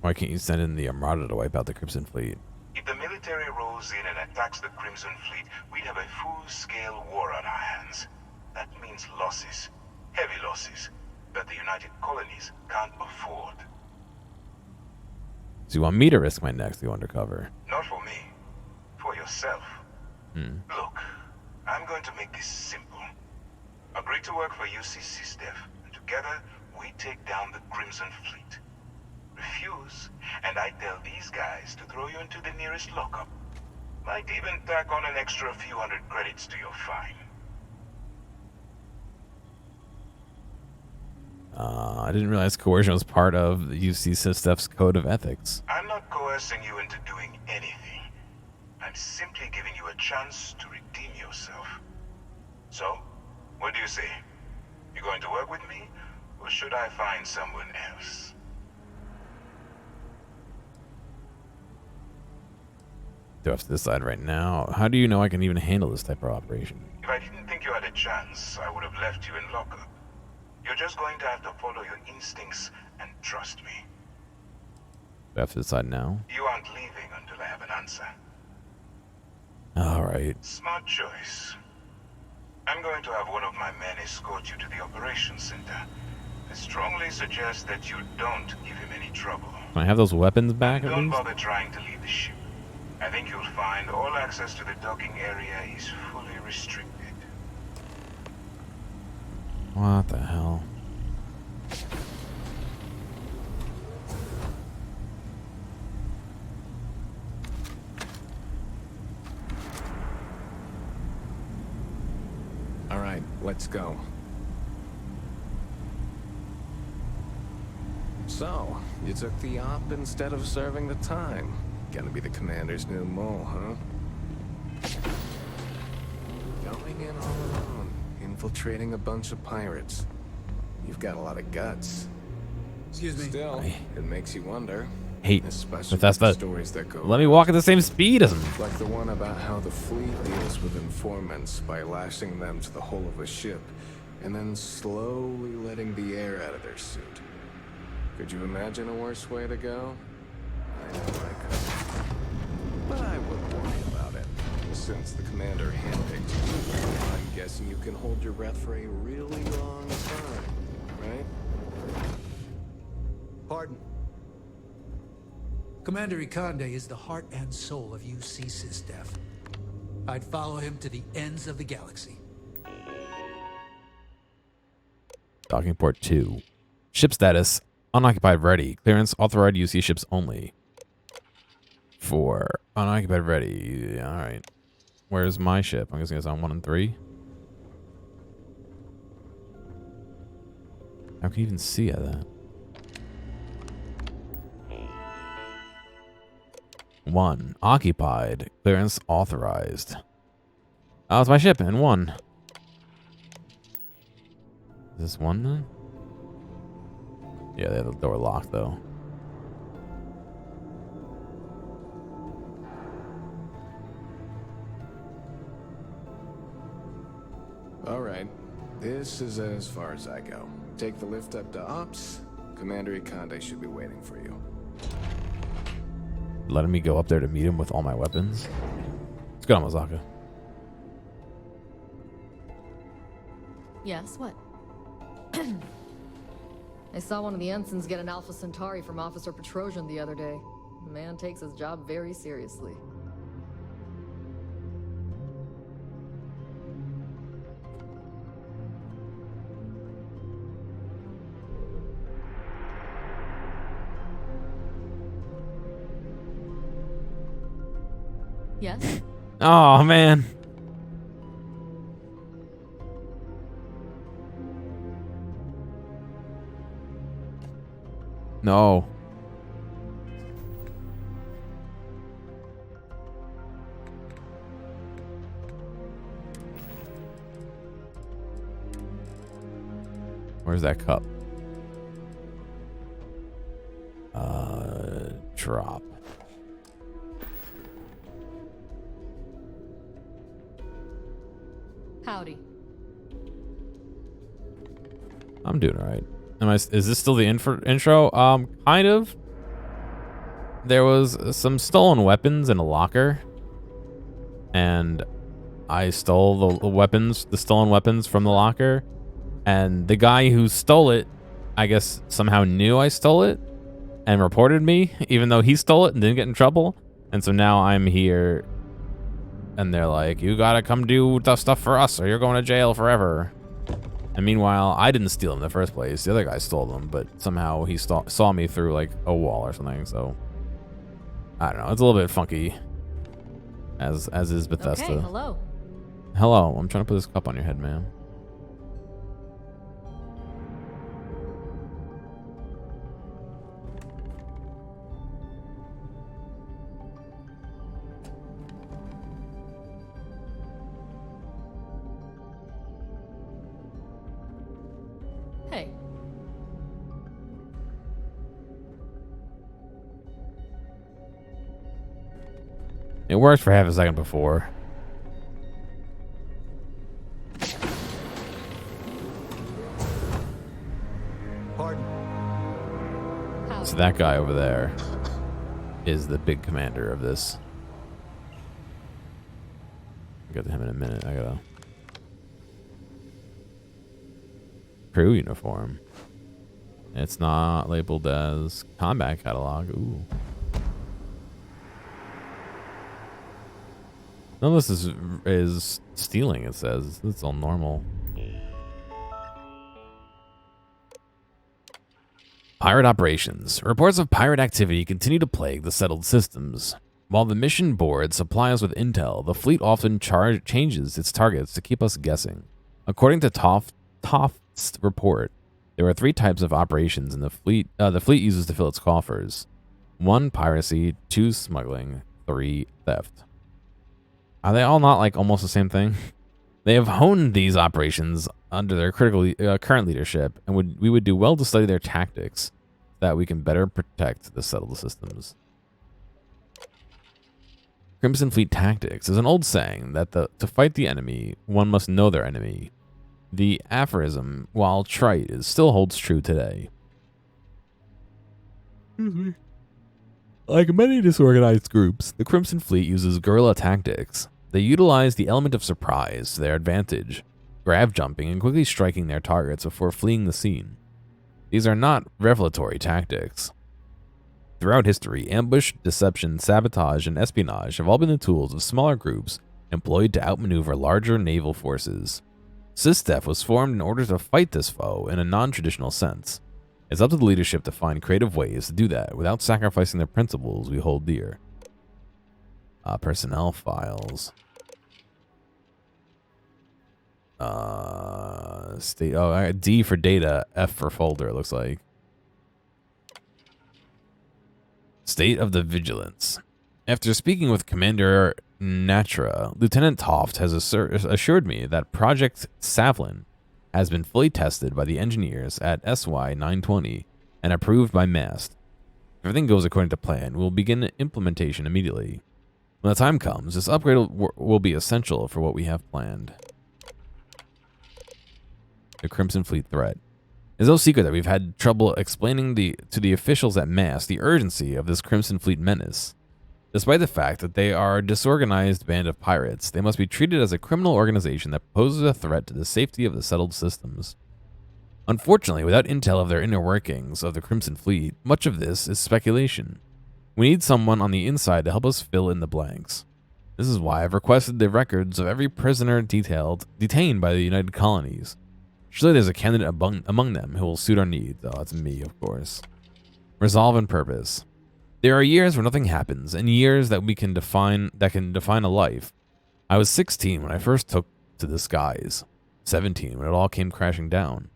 Why can't you send in the Armada to wipe out the Crimson Fleet? If the military rolls in and attacks the Crimson Fleet, we'd have a full-scale war on our hands. That means losses. Heavy losses. That the United Colonies can't afford. So you want me to risk my necks to go undercover? Not for me. For yourself. Look, I'm going to make this simple. Agree to work for UC SysDev, and together we take down the Crimson Fleet. Refuse, and I tell these guys to throw you into the nearest lockup. Might even tack on an extra few hundred credits to your fine. I didn't realize coercion was part of the UC SysDev's code of ethics. I'm not coercing you into doing anything. I'm simply giving you a chance to redeem yourself. So, what do you say? You going to work with me, or should I find someone else? Do I have to decide right now? How do you know I can even handle this type of operation? If I didn't think you had a chance, I would have left you in lockup. You're just going to have to follow your instincts and trust me. Do I have to decide now? You aren't leaving until I have an answer. Alright. Smart choice. I'm going to have one of my men escort you to the operations center. I strongly suggest that you don't give him any trouble. Can I have those weapons back at Don't least? bother trying to leave the ship. I think you'll find all access to the docking area is fully restricted. What the hell? All right, let's go. So, you took the op instead of serving the time. Gonna be the commander's new mole, huh? Going in all alone, infiltrating a bunch of pirates. You've got a lot of guts. Excuse me. Still, it makes you wonder. Hey, Especially Bethesda, with the stories that go let me walk at the same speed as him. like the one about how the fleet deals with informants by lashing them to the hull of a ship and then slowly letting the air out of their suit. Could you imagine a worse way to go? I know I could. But I wouldn't worry about it. Since the commander handpicked you, I'm guessing you can hold your breath for a really long time, right? Pardon? Commander Ikande is the heart and soul of UC SysDev. I'd follow him to the ends of the galaxy. Docking port 2. Ship status. Unoccupied ready. Clearance authorized UC ships only. 4. Unoccupied ready. Alright. Where's my ship? I'm guessing it's on 1 and 3. How can you even see that? 1. Occupied. Clearance authorized. Oh, it's my ship in 1. Is this 1 then? Yeah, they have the door locked though. All right. This is as far as I go. Take the lift up to Ops. Commander Ikande should be waiting for you. Letting me go up there to meet him with all my weapons. Let's go, Mazaka. Yes, what? I saw one of the ensigns get an Alpha Centauri from Officer Petrosian the other day. The man takes his job very seriously. Yes? Oh, man. No. Where's that cup? Drop. Howdy. I'm doing all right. Is this still the intro? Kind of. There was some stolen weapons in a locker, and I stole the stolen weapons from the locker, and the guy who stole it, I guess somehow knew I stole it and reported me, even though he stole it and didn't get in trouble. And so now I'm here, and they're like, "You gotta come do the stuff for us, or you're going to jail forever." And meanwhile, I didn't steal them in the first place. The other guy stole them, but somehow he saw me through like a wall or something. So I don't know. It's a little bit funky, as is Bethesda. Okay, hello. Hello. I'm trying to put this cup on your head, man. Hey. It worked for half a second before. Pardon. So that guy over there is the big commander of this. I'll get to him in a minute. I gotta... Crew uniform. It's not labeled as combat catalog. Ooh. None of this is stealing, it says. It's all normal. Pirate operations. Reports of pirate activity continue to plague the settled systems. While the mission board supplies us with intel, the fleet often changes its targets to keep us guessing. According to Toft's report, there are 3 types of operations in the fleet uses to fill its coffers. 1, piracy, 2, smuggling, 3, theft. Are they all not like almost the same thing? They have honed these operations under their current leadership, and we would do well to study their tactics so that we can better protect the settled systems. Crimson Fleet tactics is an old saying that to fight the enemy, one must know their enemy. The aphorism, while trite, still holds true today. Like many disorganized groups, the Crimson Fleet uses guerrilla tactics. They utilize the element of surprise to their advantage, grab jumping and quickly striking their targets before fleeing the scene. These are not revelatory tactics. Throughout history, ambush, deception, sabotage, and espionage have all been the tools of smaller groups employed to outmaneuver larger naval forces. SysDef was formed in order to fight this foe in a non-traditional sense. It's up to the leadership to find creative ways to do that without sacrificing the principles we hold dear. Personnel files. D for data, F for folder, it looks like. State of the Vigilance. After speaking with Commander Natra, Lieutenant Toft has assured me that Project Savlin has been fully tested by the engineers at SY-920 and approved by MAST. If everything goes according to plan, we'll begin implementation immediately. When the time comes, this upgrade will be essential for what we have planned. the Crimson Fleet threat. It's no secret that we've had trouble explaining to the officials at Mass the urgency of this Crimson Fleet menace. Despite the fact that they are a disorganized band of pirates, they must be treated as a criminal organization that poses a threat to the safety of the settled systems. Unfortunately, without intel of their inner workings of the Crimson Fleet, much of this is speculation. We need someone on the inside to help us fill in the blanks. This is why I've requested the records of every prisoner detained by the United Colonies. Surely there's a candidate among them who will suit our needs. Oh, that's me, of course. Resolve and purpose. There are years where nothing happens, and years that can define a life. I was 16 when I first took to the skies, 17 when it all came crashing down.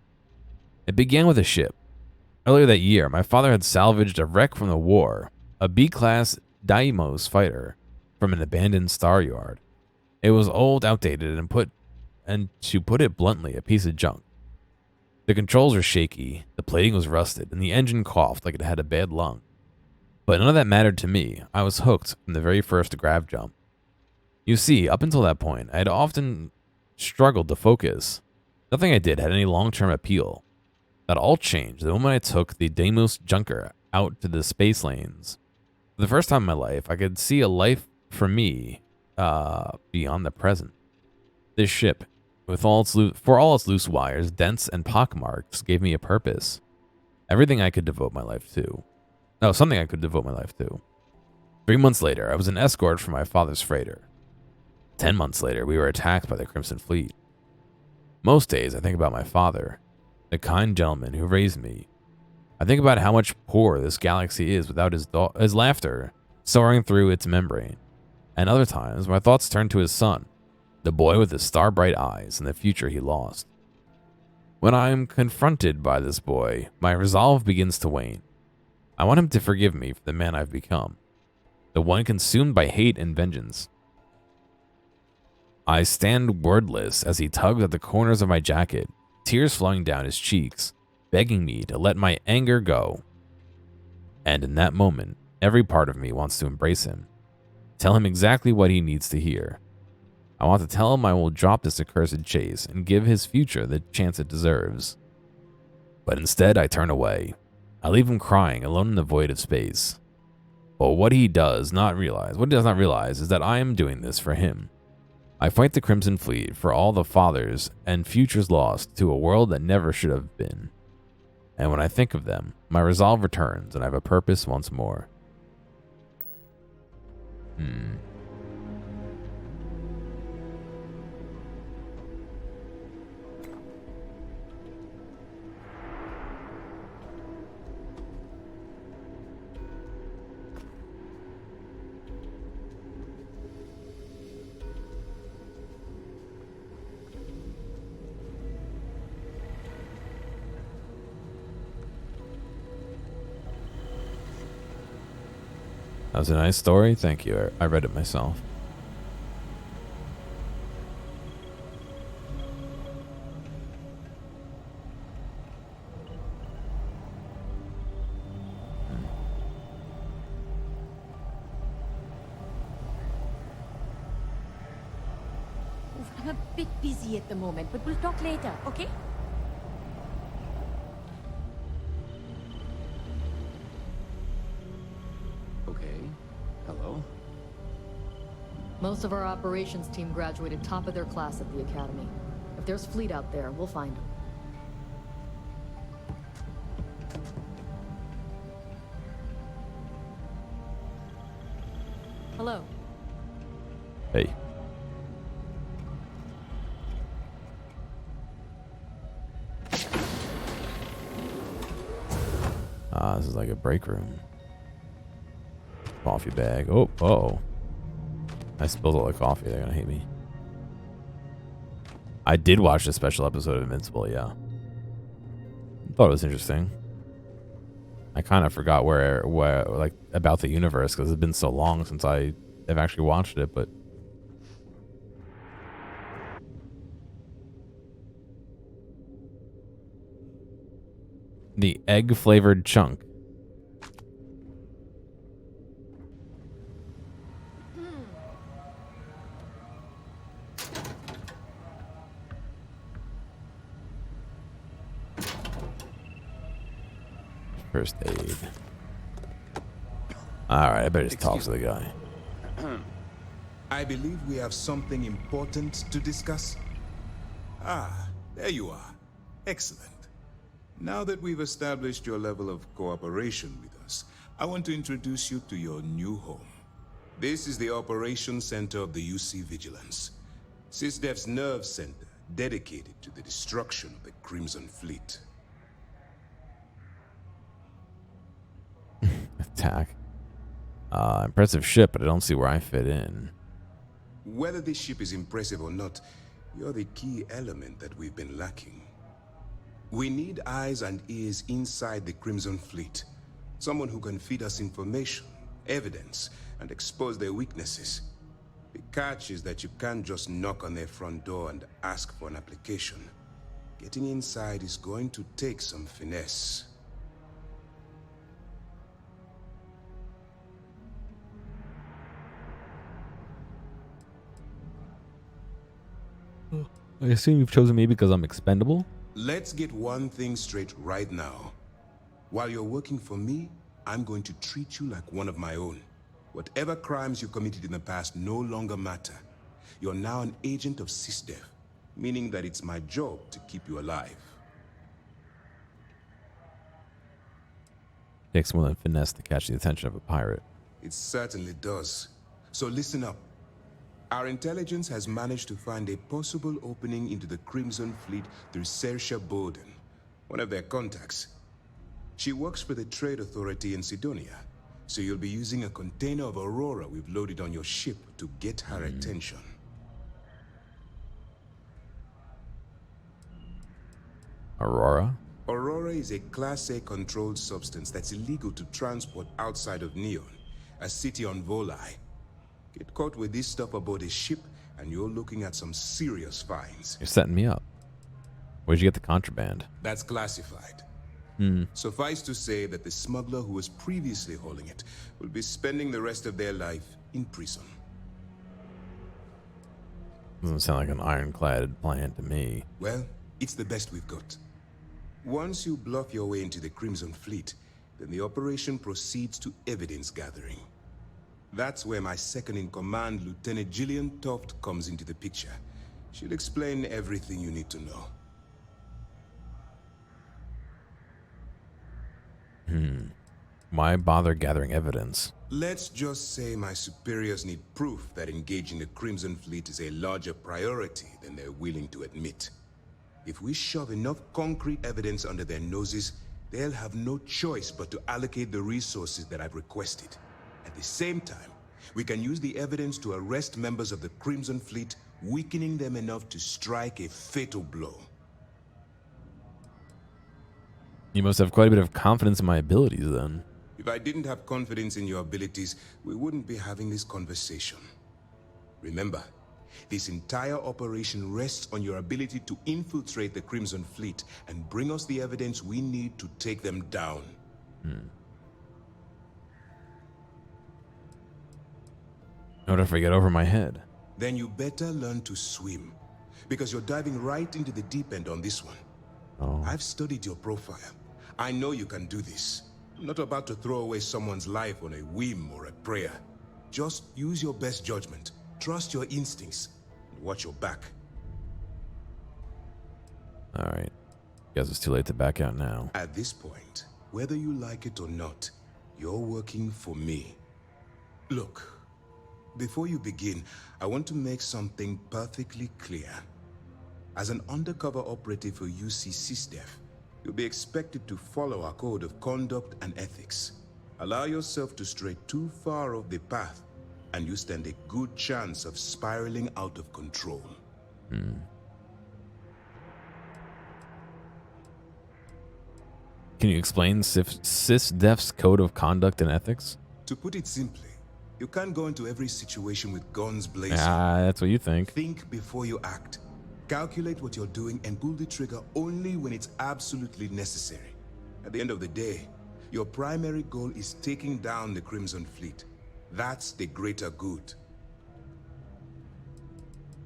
It began with a ship. Earlier that year, my father had salvaged a wreck from the war, a B-class Deimos fighter from an abandoned star yard. It was old, outdated, and to put it bluntly, a piece of junk. The controls were shaky, the plating was rusted, and the engine coughed like it had a bad lung. But none of that mattered to me. I was hooked from the very first grav jump. You see, up until that point, I had often struggled to focus. Nothing I did had any long-term appeal. That all changed the moment I took the Deimos junker out to the space lanes. For the first time in my life, I could see a life for me beyond the present. This ship, for all its loose wires, dents, and pockmarks, gave me a purpose. Everything I could devote my life to. No, something I could devote my life to. 3 months later, I was an escort for my father's freighter. 10 months later, we were attacked by the Crimson Fleet. Most days, I think about my father, the kind gentleman who raised me. I think about how much poorer this galaxy is without his laughter soaring through its membrane. And other times, my thoughts turn to his son, the boy with the star-bright eyes and the future he lost. When I am confronted by this boy, my resolve begins to wane. I want him to forgive me for the man I've become, the one consumed by hate and vengeance. I stand wordless as he tugs at the corners of my jacket, tears flowing down his cheeks, begging me to let my anger go. And in that moment, every part of me wants to embrace him, tell him exactly what he needs to hear. I want to tell him I will drop this accursed chase and give his future the chance it deserves. But instead, I turn away. I leave him crying alone in the void of space. But what he does not realize is that I am doing this for him. I fight the Crimson Fleet for all the fathers and futures lost to a world that never should have been. And when I think of them, my resolve returns and I have a purpose once more. That was a nice story. Thank you. I read it myself. I'm a bit busy at the moment, but we'll talk later, okay? Okay. Hello? Most of our operations team graduated top of their class at the academy. If there's fleet out there, we'll find them. Hello. Hey. This is like a break room. Coffee bag. Oh, uh-oh. I spilled all the coffee. They're gonna hate me. I did watch the special episode of Invincible, yeah. Thought it was interesting. I kind of forgot where like about the universe because it's been so long since I have actually watched it, but the egg flavored chunk. First aid. Alright, I better just talk to the guy. I believe we have something important to discuss. Ah, there you are. Excellent. Now that we've established your level of cooperation with us, I want to introduce you to your new home. This is the Operations Center of the UC Vigilance, SysDef's nerve center dedicated to the destruction of the Crimson Fleet. Attack. Impressive ship, but I don't see where I fit in. Whether this ship is impressive or not, you're the key element that we've been lacking. We need eyes and ears inside the Crimson Fleet. Someone who can feed us information, evidence, and expose their weaknesses. The catch is that you can't just knock on their front door and ask for an application. Getting inside is going to take some finesse. I assume you've chosen me because I'm expendable? Let's get one thing straight right now. While you're working for me, I'm going to treat you like one of my own. Whatever crimes you committed in the past no longer matter. You're now an agent of SysDef, meaning that it's my job to keep you alive. Takes more than finesse to catch the attention of a pirate. It certainly does. So listen up. Our intelligence has managed to find a possible opening into the Crimson Fleet through Saoirse Bowden, one of their contacts. She works for the Trade Authority in Sidonia, so you'll be using a container of Aurora we've loaded on your ship to get her attention. Aurora? Aurora is a Class A controlled substance that's illegal to transport outside of Neon, a city on Volai. Get caught with this stuff aboard a ship, and you're looking at some serious fines. You're setting me up. Where'd you get the contraband? That's classified. Hmm. Suffice to say that the smuggler who was previously holding it will be spending the rest of their life in prison. Doesn't sound like an ironclad plan to me. Well, it's the best we've got. Once you bluff your way into the Crimson Fleet, then the operation proceeds to evidence gathering. That's where my second-in-command, Lieutenant Gillian Toft, comes into the picture. She'll explain everything you need to know. Why bother gathering evidence? Let's just say my superiors need proof that engaging the Crimson Fleet is a larger priority than they're willing to admit. If we shove enough concrete evidence under their noses, they'll have no choice but to allocate the resources that I've requested. At the same time, we can use the evidence to arrest members of the Crimson Fleet, weakening them enough to strike a fatal blow. You must have quite a bit of confidence in my abilities, then. If I didn't have confidence in your abilities, we wouldn't be having this conversation. Remember, this entire operation rests on your ability to infiltrate the Crimson Fleet and bring us the evidence we need to take them down. What if I get over my head? Then you better learn to swim, because you're diving right into the deep end on this one. Oh. I've studied your profile. I know you can do this. I'm not about to throw away someone's life on a whim or a prayer. Just use your best judgment, trust your instincts, and watch your back. Alright. Guess it's too late to back out now. At this point, whether you like it or not, you're working for me. Look, before you begin, I want to make something perfectly clear. As an undercover operative for UC SysDef, you'll be expected to follow our code of conduct and ethics. Allow yourself to stray too far off the path, and you stand a good chance of spiraling out of control. Can you explain SysDef's code of conduct and ethics? To put it simply, you can't go into every situation with guns blazing. That's what you think. Think before you act. Calculate what you're doing and pull the trigger only when it's absolutely necessary. At the end of the day, your primary goal is taking down the Crimson Fleet. That's the greater good.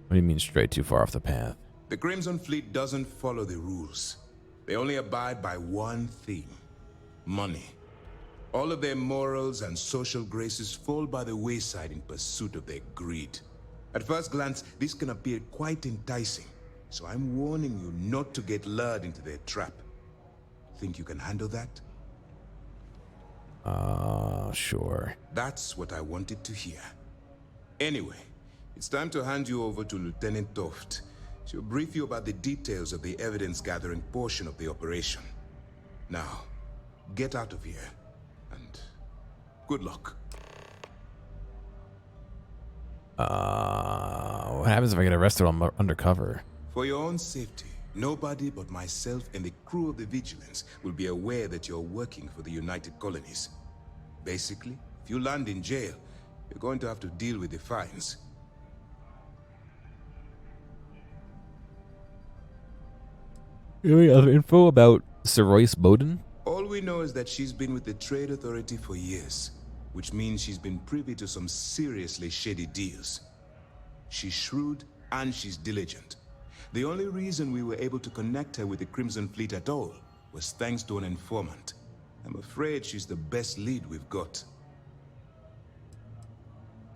What do you mean straight too far off the path? The Crimson Fleet doesn't follow the rules. They only abide by one thing: money. All of their morals and social graces fall by the wayside in pursuit of their greed. At first glance, this can appear quite enticing, so I'm warning you not to get lured into their trap. Think you can handle that? Sure. That's what I wanted to hear. Anyway, it's time to hand you over to Lieutenant Toft. She'll brief you about the details of the evidence-gathering portion of the operation. Now, get out of here, and good luck. What happens if I get arrested while I'm undercover? For your own safety, nobody but myself and the crew of the Vigilance will be aware that you're working for the United Colonies. Basically, if you land in jail, you're going to have to deal with the fines. Any other info about Sir Royce Bowden? All we know is that she's been with the Trade Authority for years, which means she's been privy to some seriously shady deals. She's shrewd and she's diligent. The only reason we were able to connect her with the Crimson Fleet at all was thanks to an informant. I'm afraid she's the best lead we've got.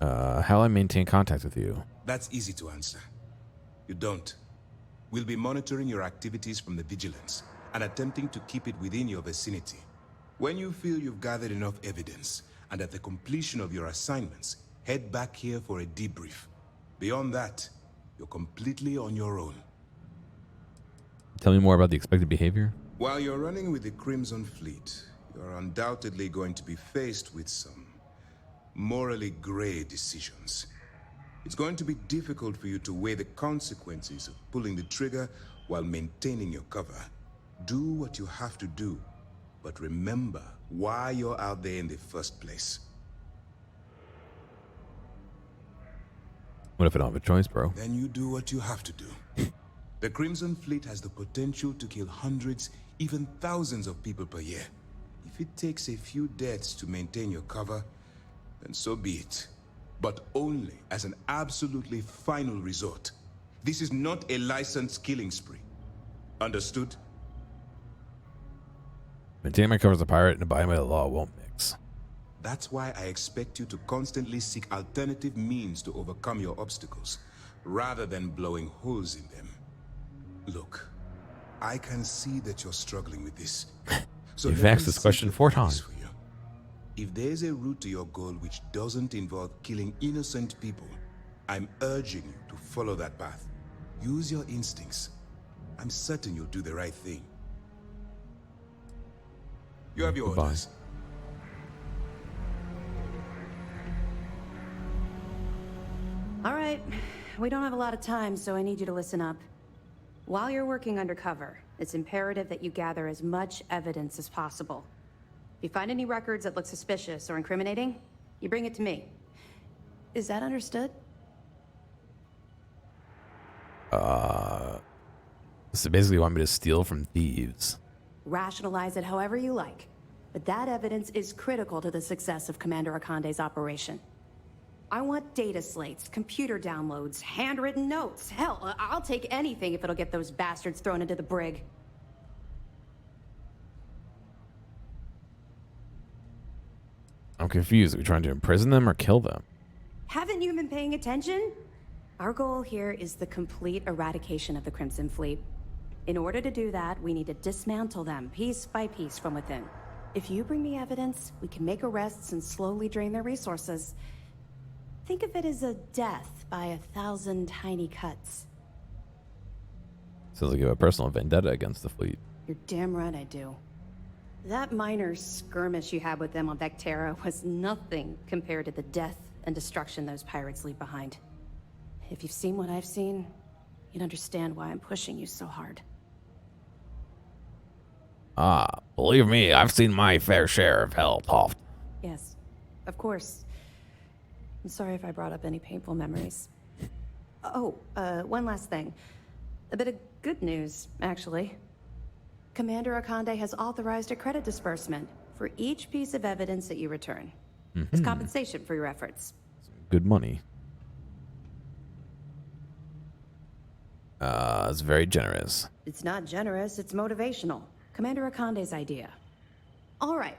How I maintain contact with you? That's easy to answer. You don't. We'll be monitoring your activities from the Vigilance and attempting to keep it within your vicinity. When you feel you've gathered enough evidence, and at the completion of your assignments, head back here for a debrief. Beyond that, you're completely on your own. Tell me more about the expected behavior. While you're running with the Crimson Fleet, you're undoubtedly going to be faced with some morally gray decisions. It's going to be difficult for you to weigh the consequences of pulling the trigger while maintaining your cover. Do what you have to do, but remember why you're out there in the first place. What if I don't have a choice, bro? Then you do what you have to do. The Crimson Fleet has the potential to kill hundreds, even thousands of people per year. If it takes a few deaths to maintain your cover, then so be it. But only as an absolutely final resort. This is not a licensed killing spree. Understood? Maintain my cover as a pirate and abide by the law won't mix. That's why I expect you to constantly seek alternative means to overcome your obstacles, rather than blowing holes in them. Look, I can see that you're struggling with this. So You've asked this question 4 times. If there's a route to your goal which doesn't involve killing innocent people, I'm urging you to follow that path. Use your instincts. I'm certain you'll do the right thing. You have your orders. All right, we don't have a lot of time, so I need you to listen up. While you're working undercover, it's imperative that you gather as much evidence as possible. If you find any records that look suspicious or incriminating, you bring it to me. Is that understood? So basically you want me to steal from thieves. Rationalize it however you like, but that evidence is critical to the success of Commander Akande's operation. I want data slates, computer downloads, handwritten notes. Hell, I'll take anything if it'll get those bastards thrown into the brig. I'm confused. Are we trying to imprison them or kill them? Haven't you been paying attention? Our goal here is the complete eradication of the Crimson Fleet. In order to do that, we need to dismantle them piece by piece from within. If you bring me evidence, we can make arrests and slowly drain their resources. Think of it as a death by 1,000 tiny cuts. Sounds like you have a personal vendetta against the fleet. You're damn right I do. That minor skirmish you had with them on Vectera was nothing compared to the death and destruction those pirates leave behind. If you've seen what I've seen, you'd understand why I'm pushing you so hard. Believe me, I've seen my fair share of hell, Toft. Yes, of course. I'm sorry if I brought up any painful memories. Oh, one last thing. A bit of good news, actually. Commander Akande has authorized a credit disbursement for each piece of evidence that you return. As compensation for your efforts. Good money. It's very generous. It's not generous, it's motivational. Commander Akande's idea. All right.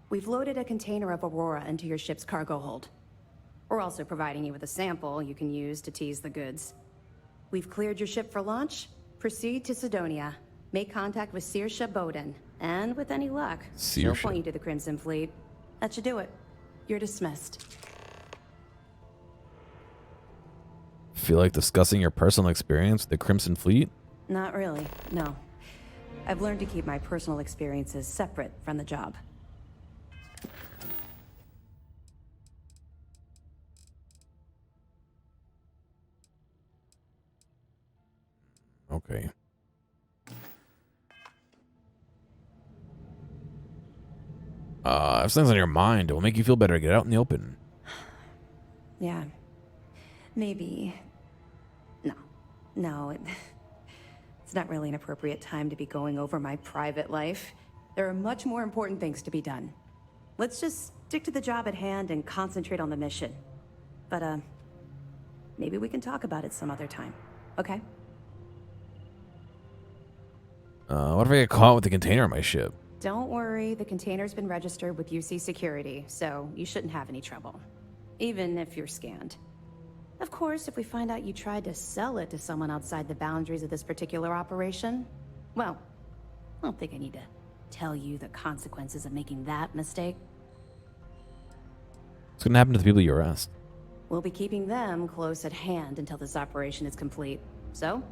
We've loaded a container of Aurora into your ship's cargo hold. We're also providing you with a sample you can use to tease the goods. We've cleared your ship for launch. Proceed to Sidonia. Make contact with Saoirse Bowden. And with any luck, she'll Saoirse. point you to the Crimson Fleet. That should do it. You're dismissed. Feel like discussing your personal experience with the Crimson Fleet? Not really, no. I've learned to keep my personal experiences separate from the job. Okay. If something's on your mind, it will make you feel better to get out in the open. Yeah. Maybe. No, it's not really an appropriate time to be going over my private life. There are much more important things to be done. Let's just stick to the job at hand and concentrate on the mission. But, maybe we can talk about it some other time, okay? What if I get caught with the container on my ship? Don't worry, the container's been registered with UC Security, so you shouldn't have any trouble. Even if you're scanned. Of course, if we find out you tried to sell it to someone outside the boundaries of this particular operation, well, I don't think I need to tell you the consequences of making that mistake. What's going to happen to the people you arrest? We'll be keeping them close at hand until this operation is complete. So,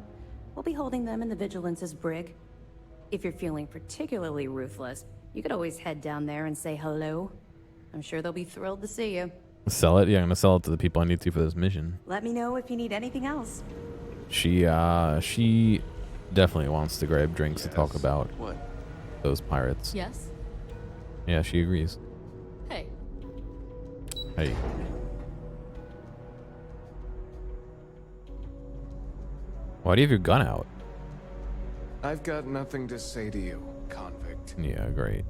we'll be holding them in the Vigilance's brig. If you're feeling particularly ruthless, you could always head down there and say hello. I'm sure they'll be thrilled to see you. Sell it? Yeah, I'm going to sell it to the people I need to for this mission. Let me know if you need anything else. She definitely wants to grab drinks to talk about What? those pirates. Yes? Yeah, she agrees. Hey. Hey. Why do you have your gun out? I've got nothing to say to you, convict. Yeah, great.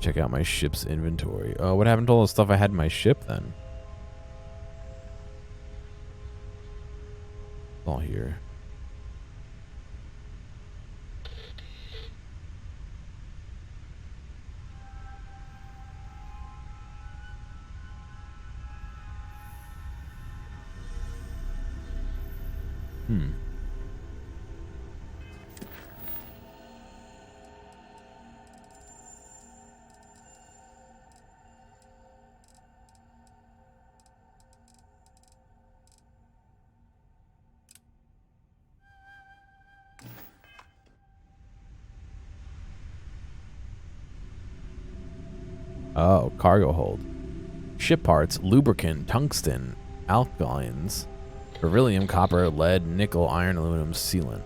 Check out my ship's inventory. What happened to all the stuff I had in my ship then? All here. Oh, cargo hold. Ship parts, lubricant, tungsten, alkalines, beryllium, copper, lead, nickel, iron, aluminum, sealant.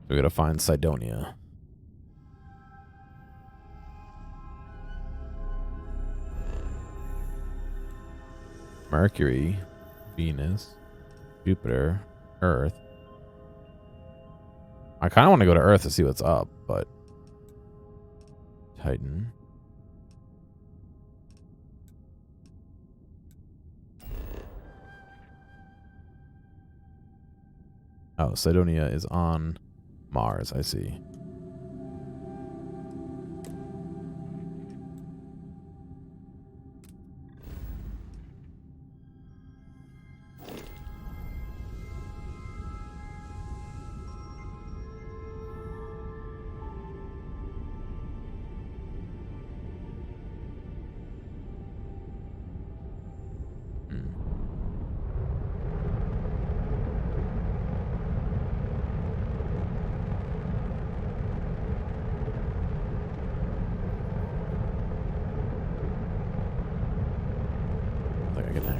We gotta find Sidonia. Mercury, Venus, Jupiter, Earth. I kind of want to go to Earth to see what's up, but Titan. Oh, Sidonia is on Mars, I see.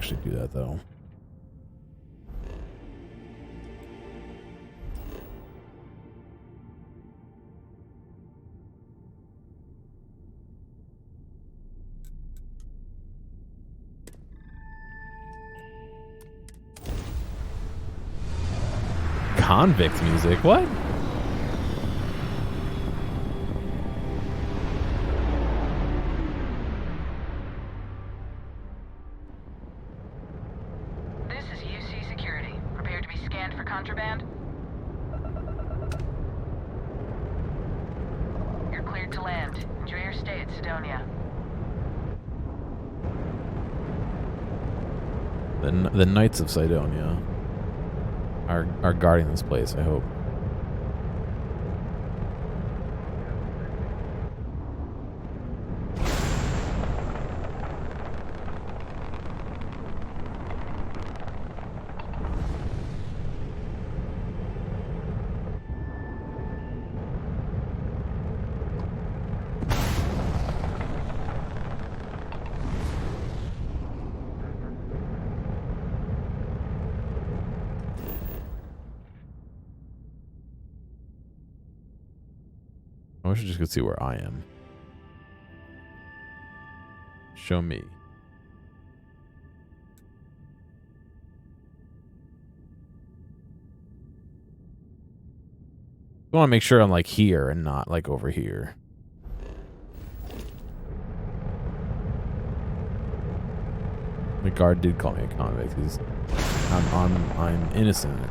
actually do that though. Convict music? What? This is UC Security. Prepared to be scanned for contraband? You're cleared to land. Enjoy your stay at Sidonia. The Knights of Sidonia are guarding this place, I hope. I wish I just could see where I am. Show me. I want to make sure I'm like here and not like over here. The guard did call me a convict because I'm innocent.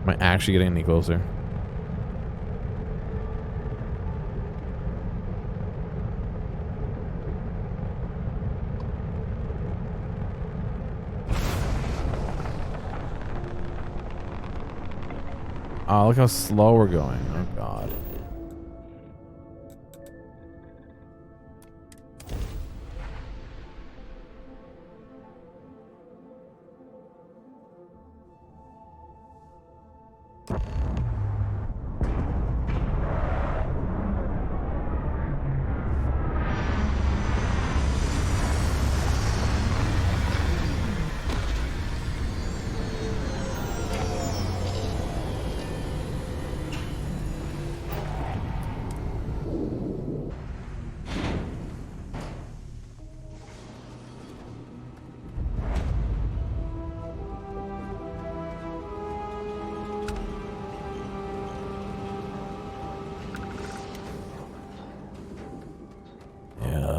Am I actually getting any closer? Oh, look how slow we're going. Oh, God.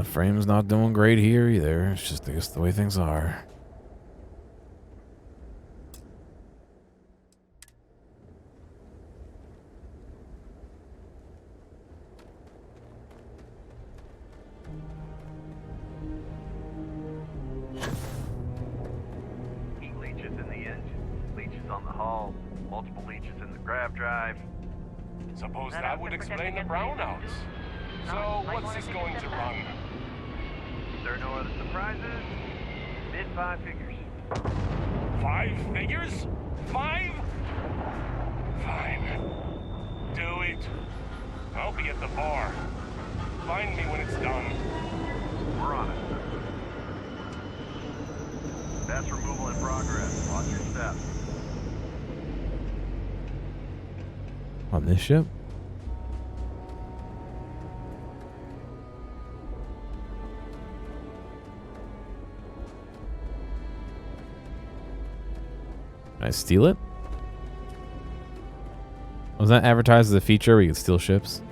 Frame's not doing great here either. It's just, I guess, the way things are. Leeches in the engine, leeches on the hull, multiple leeches in the grav drive. Suppose that would explain the brownouts. So, what's this going to run? There are no other surprises. Mid 5 figures. 5 figures? 5? Fine. Do it. I'll be at the bar. Find me when it's done. We're on it. That's removal in progress. Watch your step. On this ship? Can I steal it? Was that advertised as a feature where you can steal ships?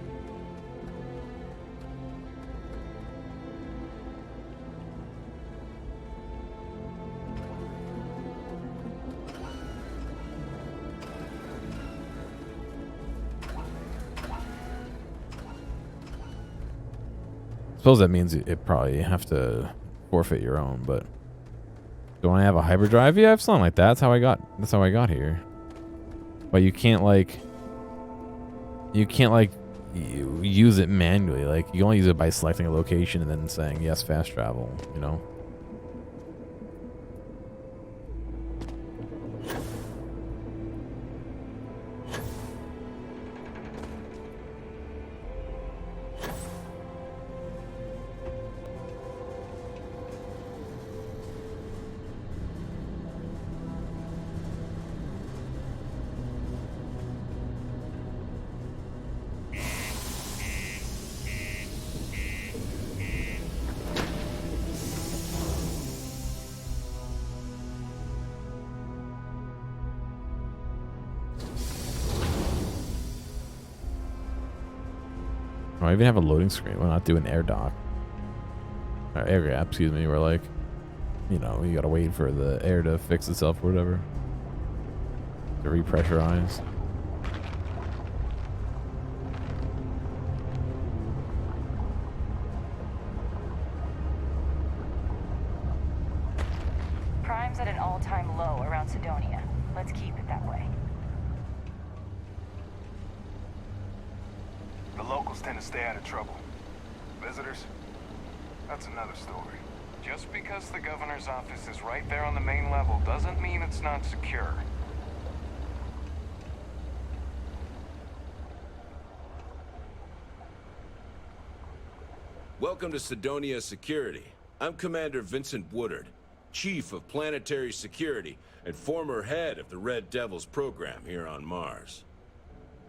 I suppose that means it probably have to forfeit your own, but Don't I have a hyperdrive? Yeah, I have something like that. That's how I got here. But you can't like use it manually. Like you only use it by selecting a location and then saying yes, fast travel, you know? I even have a loading screen. Why not do an air dock? Or air gap, excuse me. Where like, you know, you gotta wait for the air to fix itself or whatever. To repressurize. Crime's at an all-time low around Sidonia. Let's keep it that way. The locals tend to stay out of trouble. Visitors? That's another story. Just because the governor's office is right there on the main level doesn't mean it's not secure. Welcome to Sidonia Security. I'm Commander Vincent Woodard, Chief of Planetary Security and former head of the Red Devils program here on Mars.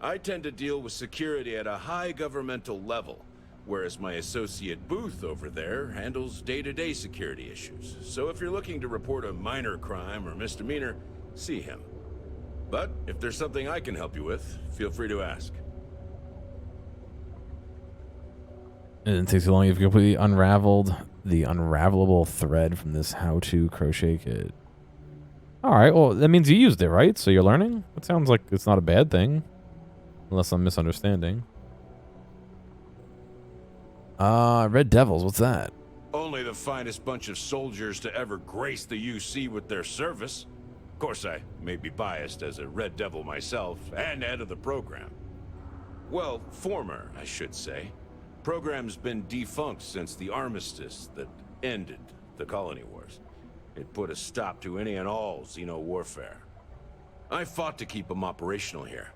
I tend to deal with security at a high governmental level, whereas my associate Booth over there handles day-to-day security issues. So if you're looking to report a minor crime or misdemeanor, see him. But if there's something I can help you with, feel free to ask. It didn't take too long. You've completely unraveled the unravelable thread from this how-to crochet kit. Alright, well, that means you used it, right? So you're learning? It sounds like it's not a bad thing. Unless I'm misunderstanding. Red Devils, what's that? Only the finest bunch of soldiers to ever grace the UC with their service. Of course, I may be biased as a Red Devil myself, and head of the program. Well, former, I should say. Program's been defunct since the armistice that ended the colony wars. It put a stop to any and all Xeno warfare. I fought to keep them operational here,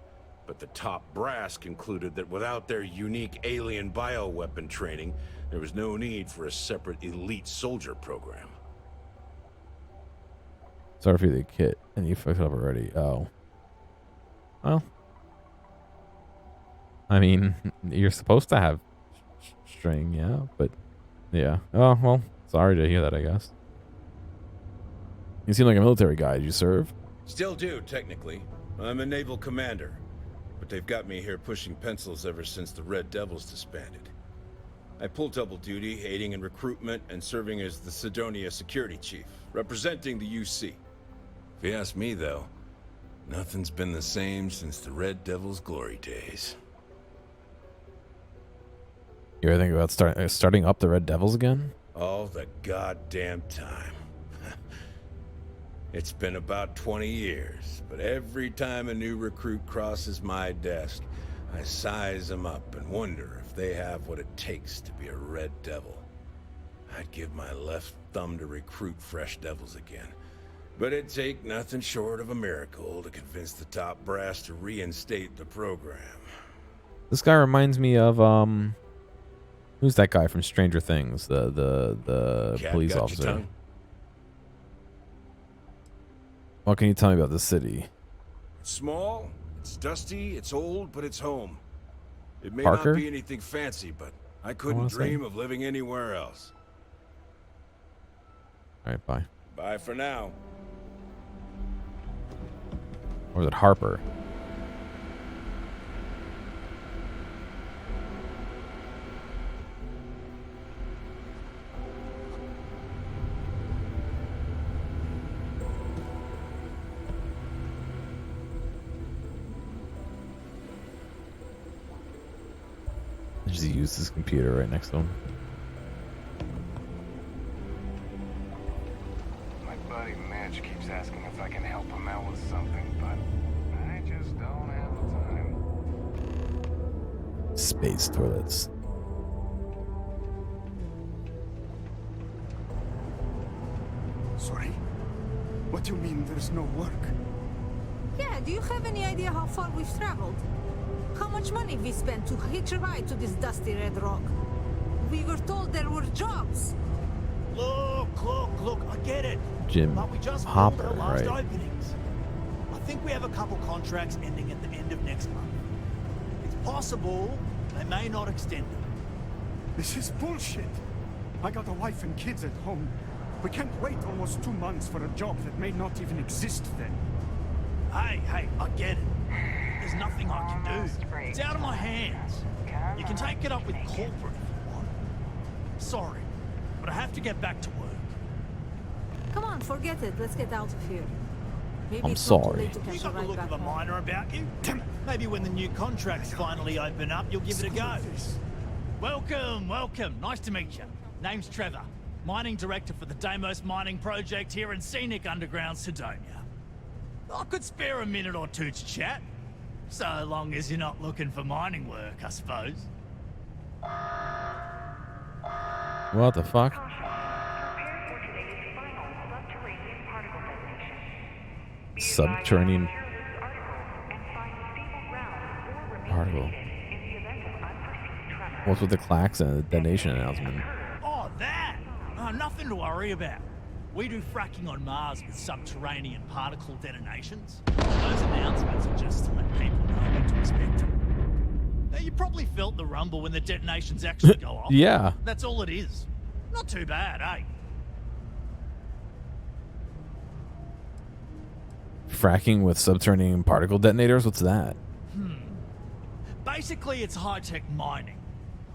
but the top brass concluded that without their unique alien bioweapon training, there was no need for a separate elite soldier program. Sorry for the kit, and you fucked it up already. Oh. Well. I mean, you're supposed to have string, yeah, but yeah. Oh, well, sorry to hear that, I guess. You seem like a military guy. Did you serve? Still do, technically. I'm a naval commander. But they've got me here pushing pencils ever since the Red Devils disbanded. I pull double duty, aiding in recruitment and serving as the Sidonia security chief, representing the UC. If you ask me, though, nothing's been the same since the Red Devils' glory days. You ever think about starting up the Red Devils again? All the goddamn time. It's been about 20 years, but every time a new recruit crosses my desk, I size them up and wonder if they have what it takes to be a Red Devil. I'd give my left thumb to recruit fresh devils again, but it'd take nothing short of a miracle to convince the top brass to reinstate the program. This guy reminds me of who's that guy from Stranger Things? The Cat police got your officer. tongue? What can you tell me about this city? It's small, it's dusty, it's old, but it's home. It may Parker? not be anything fancy, but I couldn't dream of living anywhere else. Alright, bye. Bye for now. Or is it Harper? Just use this computer right next to him. My buddy Mitch keeps asking if I can help him out with something, but I just don't have the time. Space toilets. Sorry? What do you mean there's no work? Yeah, do you have any idea how far we've traveled? How much money we spent to hitch a ride to this dusty red rock? We were told there were jobs. Look, I get it. Jim But we just Hopper, filled our last right? openings. I think we have a couple contracts ending at the end of next month. It's possible they may not extend them. This is bullshit. I got a wife and kids at home. We can't wait almost 2 months for a job that may not even exist then. Hey, I get it. There's nothing I can do. It's out of my hands. You can take it up with corporate if you want. Sorry, but I have to get back to work. Come on, forget it. Let's get out of here. Maybe I'm it's not too sorry. late to catch You a got the ride look back of a home. miner about you. Maybe when the new contracts finally open up, you'll give it a go. Welcome. Nice to meet you. Name's Trevor, mining director for the Deimos mining project here in scenic underground Sidonia. I could spare a minute or two to chat, so long as you're not looking for mining work, I suppose. What the fuck? Subterranean particle. What's with the clacks and the detonation announcement? Oh, that! Nothing to worry about. We do fracking on Mars with subterranean particle detonations. Those announcements are just to let people know what to expect. Now, you probably felt the rumble when the detonations actually go off. Yeah. That's all it is. Not too bad, eh? Fracking with subterranean particle detonators? What's that? Basically, it's high-tech mining.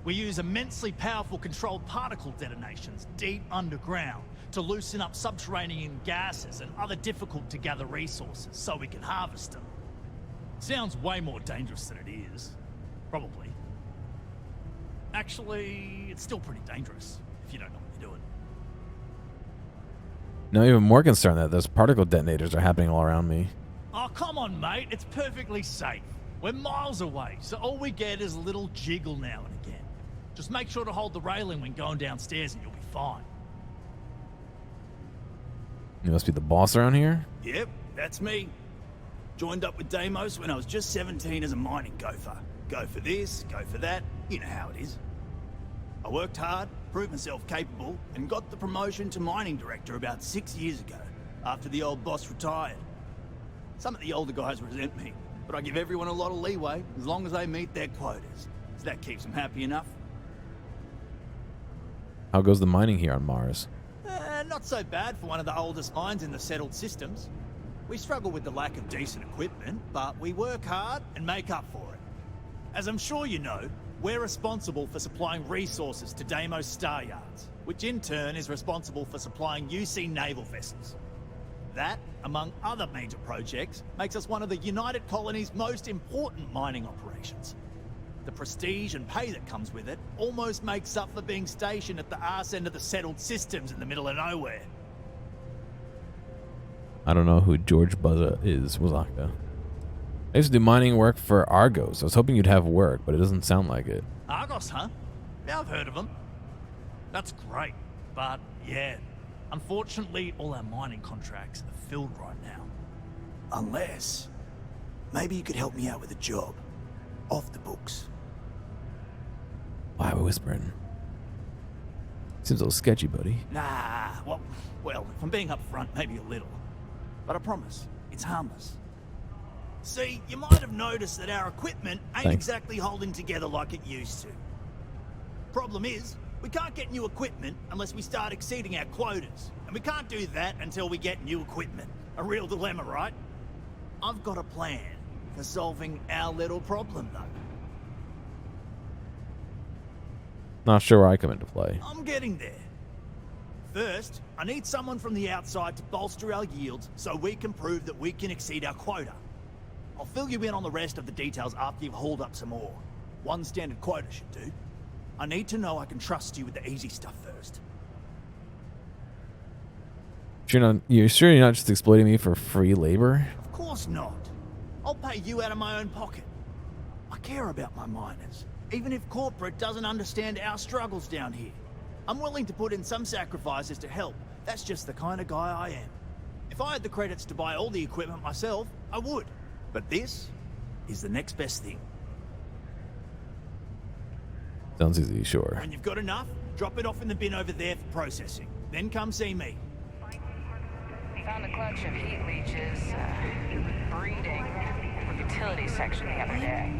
We use immensely powerful controlled particle detonations deep underground to loosen up subterranean gases and other difficult-to-gather resources so we can harvest them. Sounds way more dangerous than it is. Probably. Actually, it's still pretty dangerous if you don't know what you're doing. No, even more concerned that those particle detonators are happening all around me. Oh, come on, mate. It's perfectly safe. We're miles away, so all we get is a little jiggle now and again. Just make sure to hold the railing when going downstairs and you'll be fine. You must be the boss around here? Yep, that's me. Joined up with Deimos when I was just 17 as a mining gopher. Go for this, go for that, you know how it is. I worked hard, proved myself capable, and got the promotion to mining director about 6 years ago, after the old boss retired. Some of the older guys resent me, but I give everyone a lot of leeway as long as they meet their quotas. So that keeps them happy enough. How goes the mining here on Mars? Not so bad for one of the oldest mines in the settled systems. We struggle with the lack of decent equipment, but we work hard and make up for it. As I'm sure you know, we're responsible for supplying resources to Deimos Star Yards, which in turn is responsible for supplying UC naval vessels. That, among other major projects, makes us one of the United Colony's most important mining operations. The prestige and pay that comes with it almost makes up for being stationed at the arse end of the settled systems in the middle of nowhere. I don't know who George Buzza is, Wazaka. I used to do mining work for Argos. I was hoping you'd have work, but it doesn't sound like it. Argos, huh? Yeah, I've heard of them. That's great, but yeah, unfortunately all our mining contracts are filled right now. Unless, maybe you could help me out with a job. Off the books. Why are we whispering? Seems a little sketchy, buddy. Nah, well, if I'm being upfront, maybe a little. But I promise, it's harmless. See, you might have noticed that our equipment ain't exactly holding together like it used to. Problem is, we can't get new equipment unless we start exceeding our quotas. And we can't do that until we get new equipment. A real dilemma, right? I've got a plan for solving our little problem, though. Not sure where I come into play. I'm getting there. First, I need someone from the outside to bolster our yields so we can prove that we can exceed our quota. I'll fill you in on the rest of the details after you've hauled up some more. One standard quota should do. I need to know I can trust you with the easy stuff first. You're sure you're not just exploiting me for free labor? Of course not. I'll pay you out of my own pocket. I care about my miners, even if corporate doesn't understand our struggles down here. I'm willing to put in some sacrifices to help. That's just the kind of guy I am. If I had the credits to buy all the equipment myself, I would. But this is the next best thing. Sounds easy, sure. When you've got enough, drop it off in the bin over there for processing. Then come see me. Found a clutch of heat leeches breeding in the utility section the other day.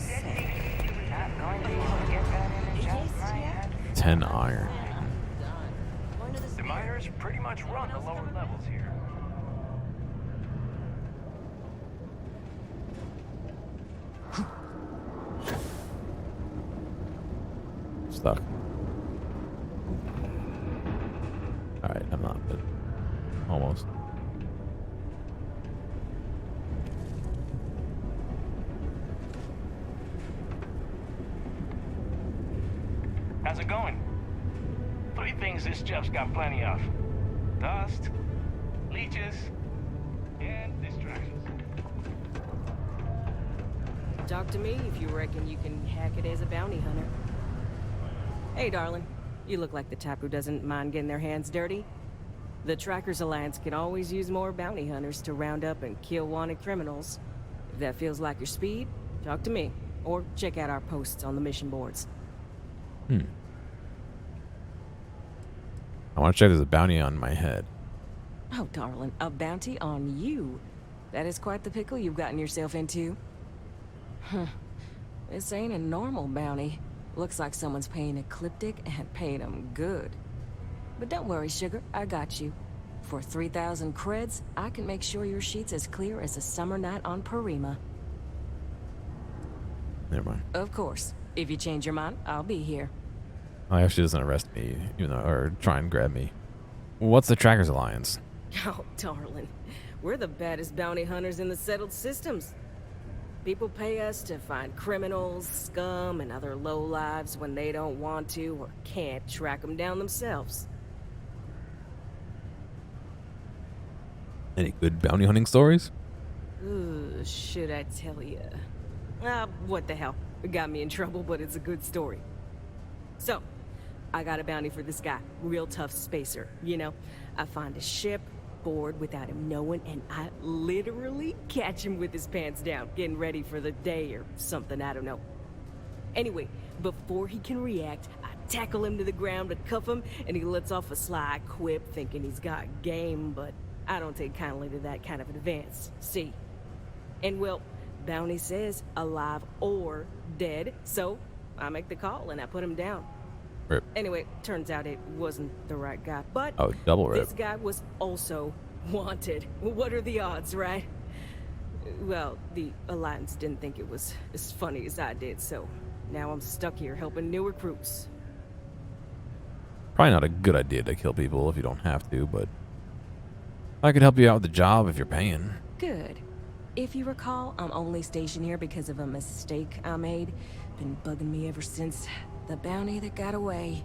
Not going to be able to get that in just my head. 10 iron. The miners pretty much run the lower levels here. Stuck. Alright, I'm not, but almost. How's it going? 3 things this Jeff's got plenty of. Dust, leeches, and distractions. Talk to me if you reckon you can hack it as a bounty hunter. Hey, darling. You look like the type who doesn't mind getting their hands dirty. The Trackers Alliance can always use more bounty hunters to round up and kill wanted criminals. If that feels like your speed, talk to me. Or check out our posts on the mission boards. I want to check there's a bounty on my head. Oh, darling, a bounty on you. That is quite the pickle you've gotten yourself into. Huh. This ain't a normal bounty. Looks like someone's paying Ecliptic and paying them good. But don't worry, sugar, I got you. For 3,000 creds, I can make sure your sheet's as clear as a summer night on Parima. Never mind. Of course. If you change your mind, I'll be here. Oh, actually doesn't arrest me, even though, or try and grab me. What's the Trackers Alliance? Oh, darling. We're the baddest bounty hunters in the settled systems. People pay us to find criminals, scum, and other lowlives when they don't want to or can't track them down themselves. Any good bounty hunting stories? Ooh, should I tell you? What the hell? It got me in trouble, but it's a good story. So, I got a bounty for this guy. Real tough spacer, you know? I find a ship, board without him knowing, and I literally catch him with his pants down, getting ready for the day or something, I don't know. Anyway, before he can react, I tackle him to the ground to cuff him, and he lets off a sly quip thinking he's got game, but I don't take kindly to that kind of advance, see? And well, bounty says alive or dead, so I make the call and I put him down. Rip. Anyway, turns out it wasn't the right guy, but Oh, double rip. this guy was also wanted. What are the odds, right? Well, the Alliance didn't think it was as funny as I did, so now I'm stuck here helping new recruits. Probably not a good idea to kill people if you don't have to, but I could help you out with the job if you're paying. Good. If you recall, I'm only stationed here because of a mistake I made. Been bugging me ever since. The bounty that got away.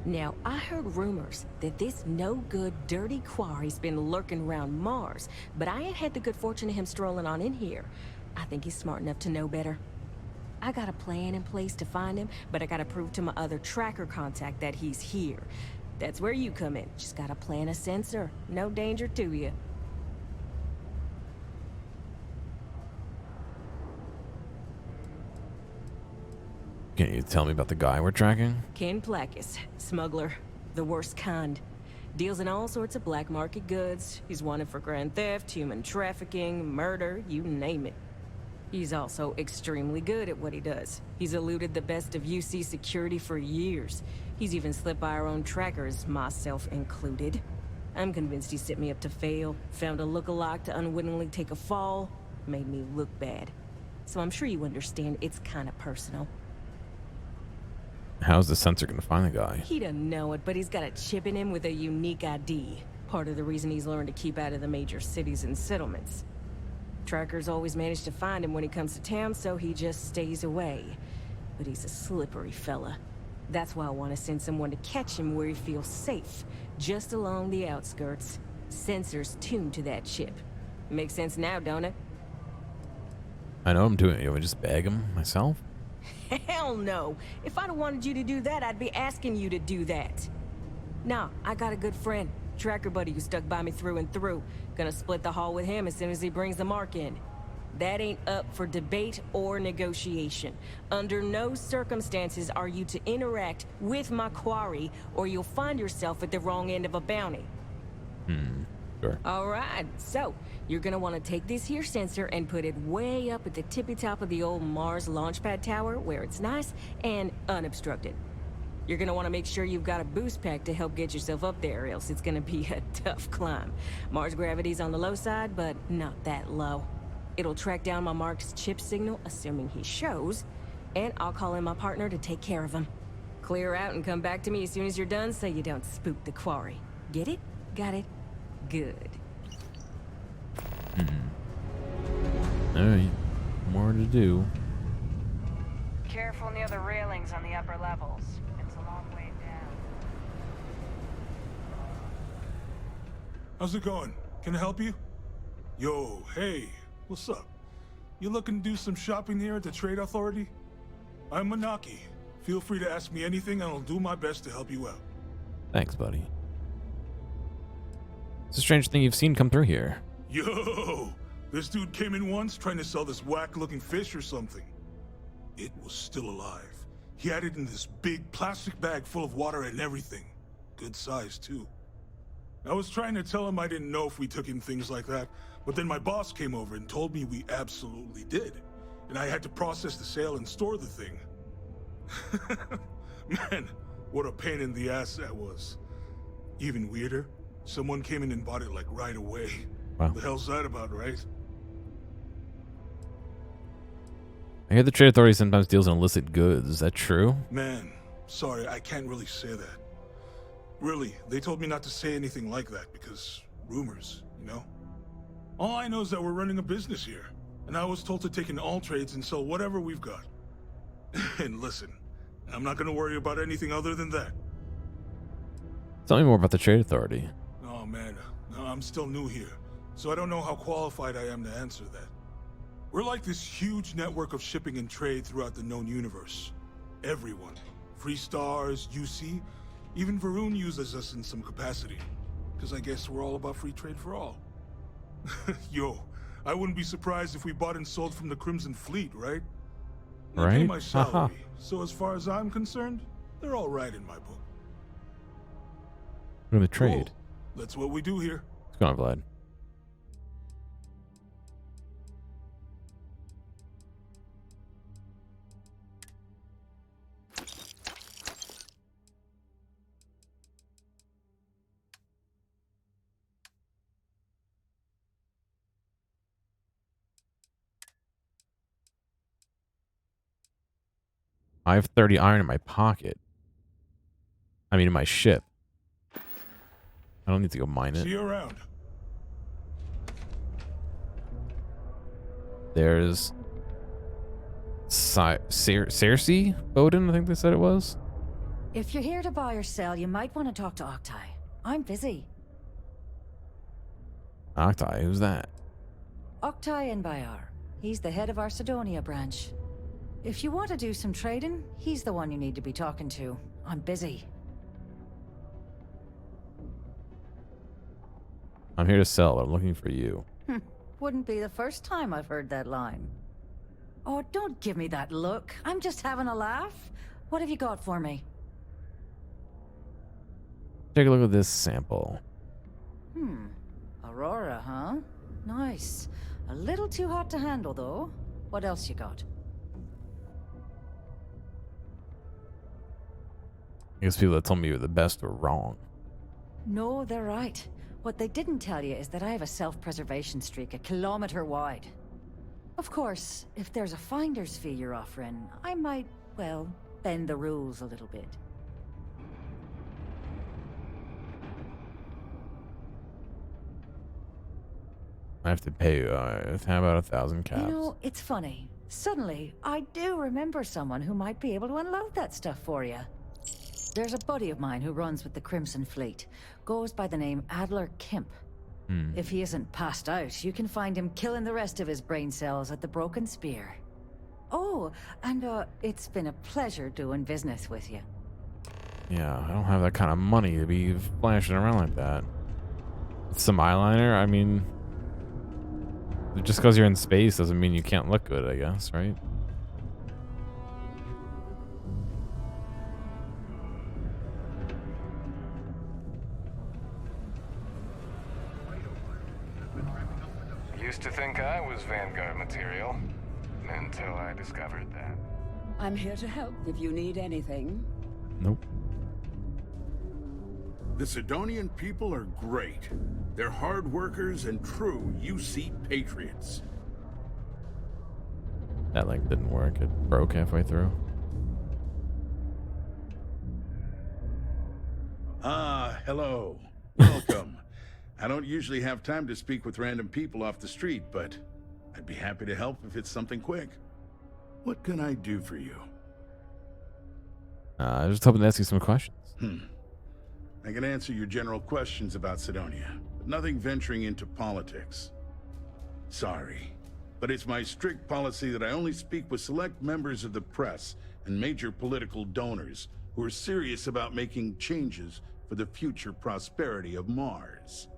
Now, I heard rumors that this no-good, dirty quarry's been lurking around Mars, but I ain't had the good fortune of him strolling on in here. I think he's smart enough to know better. I got a plan in place to find him, but I gotta prove to my other tracker contact that he's here. That's where you come in. Just gotta plant a sensor. No danger to you. Can you tell me about the guy we're tracking? Ken Plakis, smuggler, the worst kind. Deals in all sorts of black market goods. He's wanted for grand theft, human trafficking, murder, you name it. He's also extremely good at what he does. He's eluded the best of UC security for years. He's even slipped by our own trackers, myself included. I'm convinced he set me up to fail, found a look-alike to unwittingly take a fall, made me look bad. So I'm sure you understand it's kind of personal. How's the sensor gonna find the guy? He doesn't know it, but he's got a chip in him with a unique ID. Part of the reason he's learned to keep out of the major cities and settlements. Trackers always manage to find him when he comes to town, so he just stays away. But he's a slippery fella. That's why I want to send someone to catch him where he feels safe, just along the outskirts. sensors tuned to that chip. Makes sense now, don't it? I know I'm doing it. You want me to just bag him myself? Hell no. If I'd wanted you to do that, I'd be asking you to do that. Nah, I got a good friend, tracker buddy who stuck by me through and through. Gonna split the haul with him as soon as he brings the mark in. That ain't up for debate or negotiation. Under no circumstances are you to interact with my quarry, or you'll find yourself at the wrong end of a bounty. Sure. Alright, so you're gonna want to take this here sensor and put it way up at the tippy top of the old Mars launchpad tower where it's nice and unobstructed. You're gonna want to make sure you've got a boost pack to help get yourself up there, or else it's gonna be a tough climb. Mars gravity's on the low side, but not that low. It'll track down my Mark's chip signal, assuming he shows, and I'll call in my partner to take care of him. Clear out and come back to me as soon as you're done so you don't spook the quarry. Get it? Got it? Good. Alright. More to do. Careful near the railings on the upper levels. It's a long way down. How's it going? Can I help you? Yo, hey, what's up? You looking to do some shopping here at the Trade Authority? I'm Manaki. Feel free to ask me anything and I'll do my best to help you out. Thanks, buddy. It's a strange thing you've seen come through here. Yo! This dude came in once trying to sell this whack-looking fish or something. It was still alive. He had it in this big plastic bag full of water and everything. Good size, too. I was trying to tell him I didn't know if we took in things like that, but then my boss came over and told me we absolutely did. And I had to process the sale and store the thing. Man, what a pain in the ass that was. Even weirder, someone came in and bought it like right away. Wow. The hell's that about, right? I hear the Trade Authority sometimes deals in illicit goods. Is that true? Man, sorry, I can't really say that. Really, they told me not to say anything like that because rumors, you know? All I know is that we're running a business here, and I was told to take in all trades and sell whatever we've got. And listen, I'm not gonna worry about anything other than that. Tell me more about the Trade Authority. Oh man, no, I'm still new here, so I don't know how qualified I am to answer that. We're like this huge network of shipping and trade throughout the known universe. Everyone, Free Stars, UC, even Varun uses us in some capacity. Because I guess we're all about free trade for all. Yo, I wouldn't be surprised if we bought and sold from the Crimson Fleet, right? They pay Right? my salary, so as far as I'm concerned, they're all right in my book. We're going to trade. That's what we do here. What's going on, Vlad? I have 30 iron in my pocket. I mean, in my ship. I don't need to go mine it. See you around. There's Cersei Odin, I think they said it was. If you're here to buy or sell, you might want to talk to Octai. I'm busy. Octai, who's that? Octai Bayar. He's the head of our Sidonia branch. If you want to do some trading, he's the one you need to be talking to. I'm busy. I'm here to sell, but I'm looking for you. Wouldn't be the first time I've heard that line. Oh, don't give me that look. I'm just having a laugh. What have you got for me? Take a look at this sample. Aurora, huh? Nice. A little too hot to handle, though. What else you got? I guess people that told me you were the best were wrong. No, they're right. What they didn't tell you is that I have a self-preservation streak 1 kilometer wide. Of course, if there's a finder's fee you're offering, I might, well, bend the rules a little bit. I have to pay you. How about 1,000 caps? You know, it's funny. Suddenly, I do remember someone who might be able to unload that stuff for you. There's a buddy of mine who runs with the Crimson Fleet. Goes by the name Adler Kemp. If he isn't passed out, you can find him killing the rest of his brain cells at the Broken Spear. Oh, and it's been a pleasure doing business with you. Yeah, I don't have that kind of money to be flashing around like that. Some eyeliner, I mean, just because you're in space doesn't mean you can't look good, I guess, right? Used to think I was Vanguard material, until I discovered that. I'm here to help if you need anything. Nope. The Sidonian people are great. They're hard workers and true UC patriots. That link didn't work. It broke halfway through. Ah, hello. Welcome. I don't usually have time to speak with random people off the street, but I'd be happy to help if it's something quick. What can I do for you? I was just hoping to ask you some questions. I can answer your general questions about Sidonia, but nothing venturing into politics. Sorry, but it's my strict policy that I only speak with select members of the press and major political donors who are serious about making changes for the future prosperity of Mars.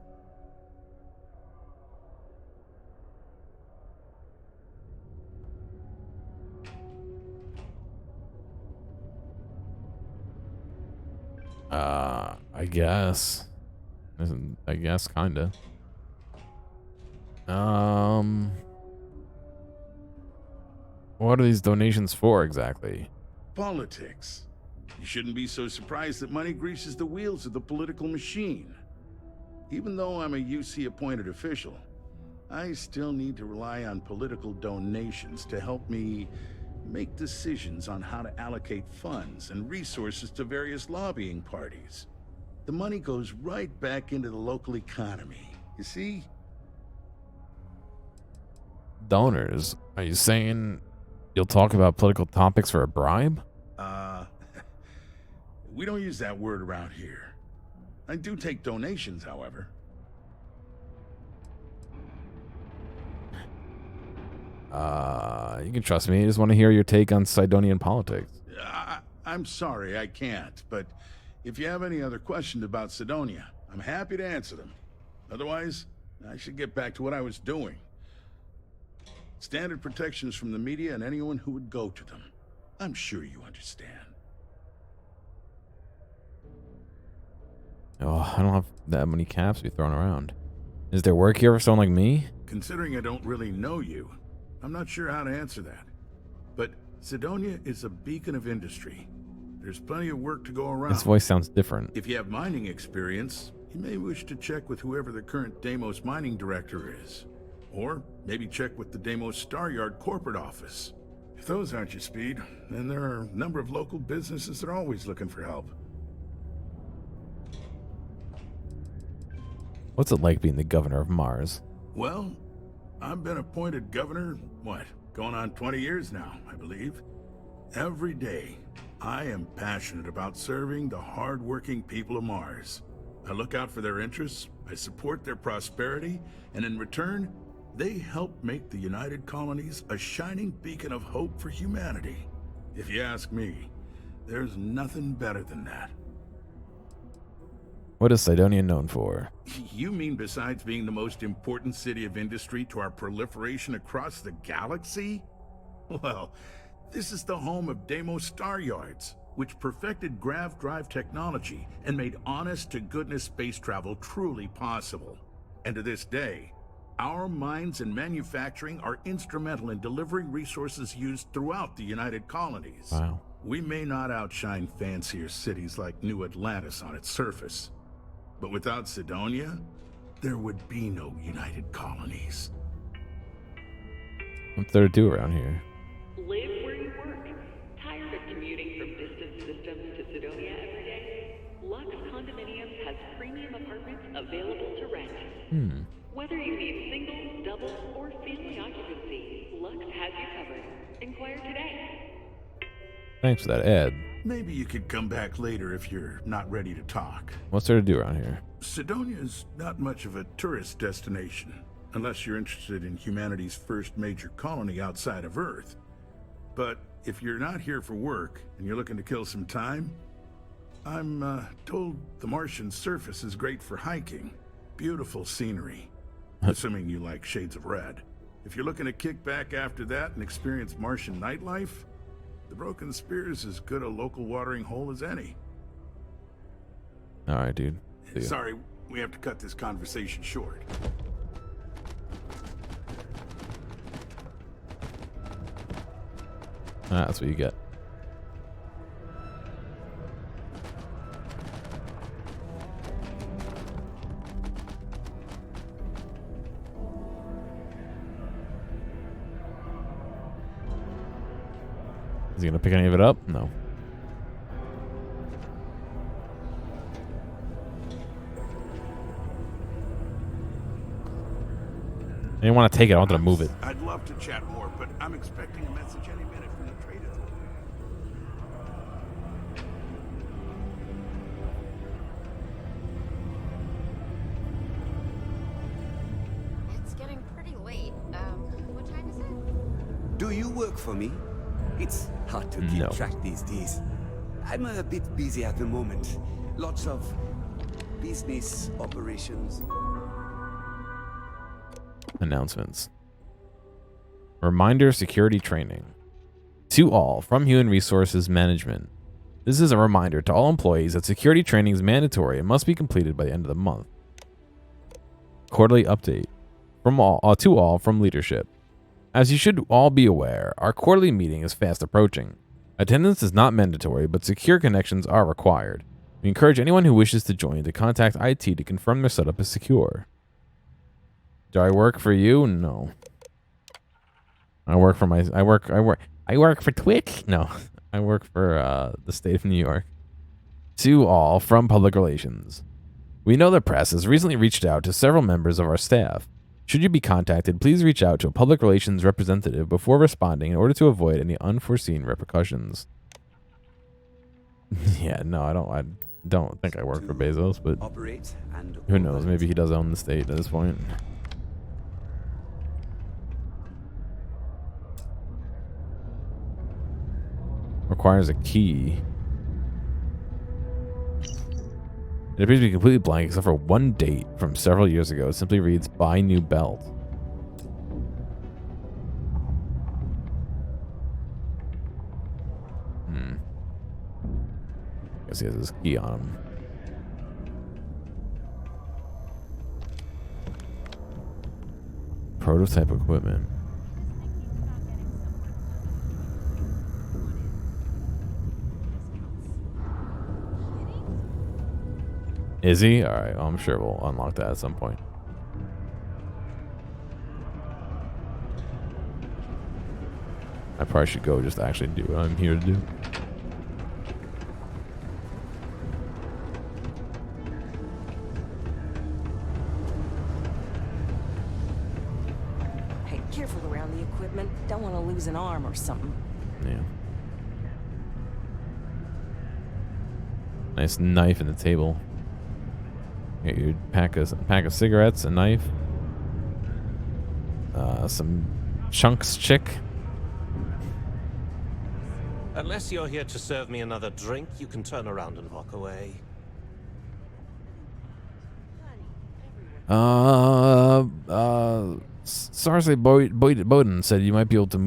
I guess. I guess, kinda. What are these donations for exactly? Politics. You shouldn't be so surprised that money greases the wheels of the political machine. Even though I'm a UC-appointed official, I still need to rely on political donations to help me make decisions on how to allocate funds and resources to various lobbying parties. The money goes right back into the local economy, you see? Donors? Are you saying you'll talk about political topics for a bribe? We don't use that word around here. I do take donations, however. You can trust me. I just want to hear your take on Sidonian politics. I'm sorry, I can't, but if you have any other questions about Sidonia, I'm happy to answer them. Otherwise, I should get back to what I was doing. Standard protections from the media and anyone who would go to them. I'm sure you understand. Oh, I don't have that many caps to be thrown around. Is there work here for someone like me? Considering I don't really know you, I'm not sure how to answer that. But Sidonia is a beacon of industry. There's plenty of work to go around. His voice sounds different. If you have mining experience, you may wish to check with whoever the current Deimos mining director is. Or maybe check with the Deimos Star Yard corporate office. If those aren't your speed, then there are a number of local businesses that are always looking for help. What's it like being the governor of Mars? Well, I've been appointed governor, going on 20 years now, I believe. Every day, I am passionate about serving the hard-working people of Mars. I look out for their interests, I support their prosperity, and in return, they help make the United Colonies a shining beacon of hope for humanity. If you ask me, there's nothing better than that. What is Sidonia known for? You mean besides being the most important city of industry to our proliferation across the galaxy? Well, this is the home of Deimos Star Yards, which perfected grav drive technology and made honest-to-goodness space travel truly possible. And to this day, our mines and manufacturing are instrumental in delivering resources used throughout the United Colonies. Wow. We may not outshine fancier cities like New Atlantis on its surface, but without Sidonia, there would be no United Colonies. What's there to do around here? Live where you work. Tired of commuting from distant systems to Sidonia every day? Lux Condominiums has premium apartments available to rent. Whether you need single, double, or family occupancy, Lux has you covered. Inquire today. Thanks for that ad. Maybe you could come back later if you're not ready to talk. What's there to do around here? Sidonia is not much of a tourist destination, unless you're interested in humanity's first major colony outside of Earth. But if you're not here for work, and you're looking to kill some time, I'm told the Martian surface is great for hiking. Beautiful scenery. Assuming you like shades of red. If you're looking to kick back after that and experience Martian nightlife, the Broken Spear is as good a local watering hole as any. Alright, dude. Sorry, we have to cut this conversation short. That's what you get. Is he gonna pick any of it up? No. I didn't want to take it. I wanted to move it. I'd love to chat more, but I'm expecting a message any minute from the trade authority. It's getting pretty late. What time is it? Do you work for me? It's hard to keep track these days. I'm a bit busy at the moment. Lots of business operations. Announcements. Reminder security training. To all from Human Resources Management. This is a reminder to all employees that security training is mandatory and must be completed by the end of the month. Quarterly update. To all from leadership. As you should all be aware, our quarterly meeting is fast approaching. Attendance is not mandatory, but secure connections are required. We encourage anyone who wishes to join to contact IT to confirm their setup is secure. Do I work for you? No. I work for Twitch? No. I work for the state of New York. To all from Public Relations. We know the press has recently reached out to several members of our staff. Should you be contacted, please reach out to a public relations representative before responding in order to avoid any unforeseen repercussions. Yeah, no, I don't think I work for Bezos, but who knows? Maybe he does own the state at this point. Requires a key. It appears to be completely blank except for one date from several years ago. It simply reads, buy new belt. Guess he has his key on him. Prototype equipment. Is he? Alright, well, I'm sure we'll unlock that at some point. I probably should go just actually do what I'm here to do. Hey, careful around the equipment. Don't want to lose an arm or something. Yeah. Nice knife in the table. Get your pack of cigarettes, a knife, some chunks chick. Unless you're here to serve me another drink, you can turn around and walk away. Sarsay Bowden said you might be able to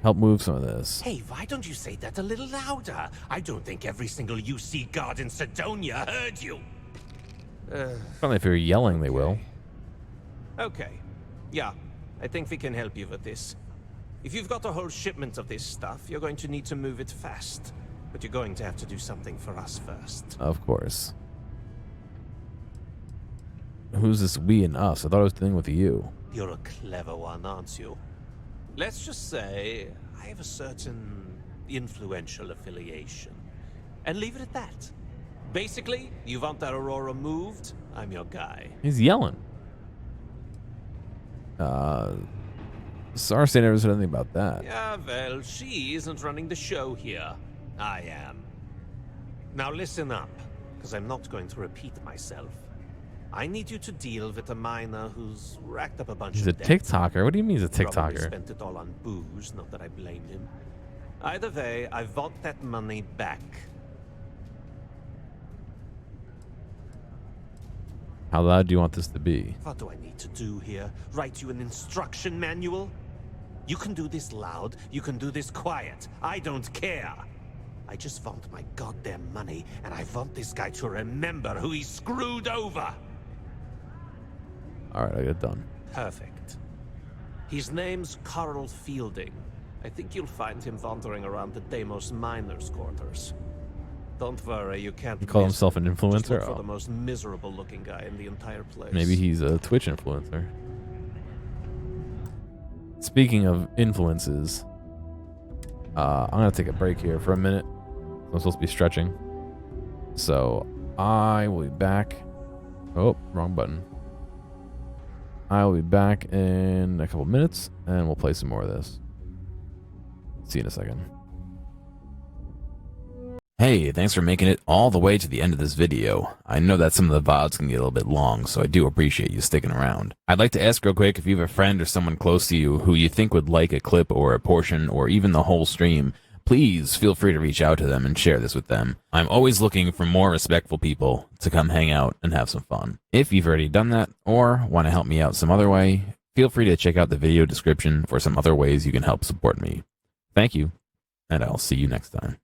help move some of this. Hey, why don't you say that a little louder? I don't think every single UC guard in Sidonia heard you. Probably if you're yelling, they will. Okay. Yeah, I think we can help you with this. If you've got a whole shipment of this stuff, you're going to need to move it fast. But you're going to have to do something for us first. Of course. Who's this we and us? I thought I was dealing with you. You're a clever one, aren't you? Let's just say I have a certain influential affiliation. And leave it at that. Basically, you want that Aurora moved, I'm your guy. He's yelling. Sarsay never said anything about that. Yeah, well, she isn't running the show here. I am. Now listen up, because I'm not going to repeat myself. I need you to deal with a miner who's racked up a bunch He's of a debt. TikToker. What do you mean he's a Probably TikToker? spent it all on booze, not that I blame him. Either way, I want that money back. How loud do you want this to be? What do I need to do here? Write you an instruction manual? You can do this loud, you can do this quiet. I don't care. I just want my goddamn money, and I want this guy to remember who he screwed over. Alright, I got done. Perfect. His name's Carl Fielding. I think you'll find him wandering around the Deimos miners' quarters. Don't worry, you can't He called miss himself an him. Just influencer? look for Oh. the most miserable looking guy in the entire place. Maybe he's a Twitch influencer. Speaking of influences, I'm gonna take a break here for a minute. I'm supposed to be stretching. So I will be back. Oh, wrong button. I will be back in a couple minutes and we'll play some more of this. See you in a second. Hey, thanks for making it all the way to the end of this video. I know that some of the VODs can get a little bit long, so I do appreciate you sticking around. I'd like to ask real quick if you have a friend or someone close to you who you think would like a clip or a portion or even the whole stream, please feel free to reach out to them and share this with them. I'm always looking for more respectful people to come hang out and have some fun. If you've already done that or want to help me out some other way, feel free to check out the video description for some other ways you can help support me. Thank you, and I'll see you next time.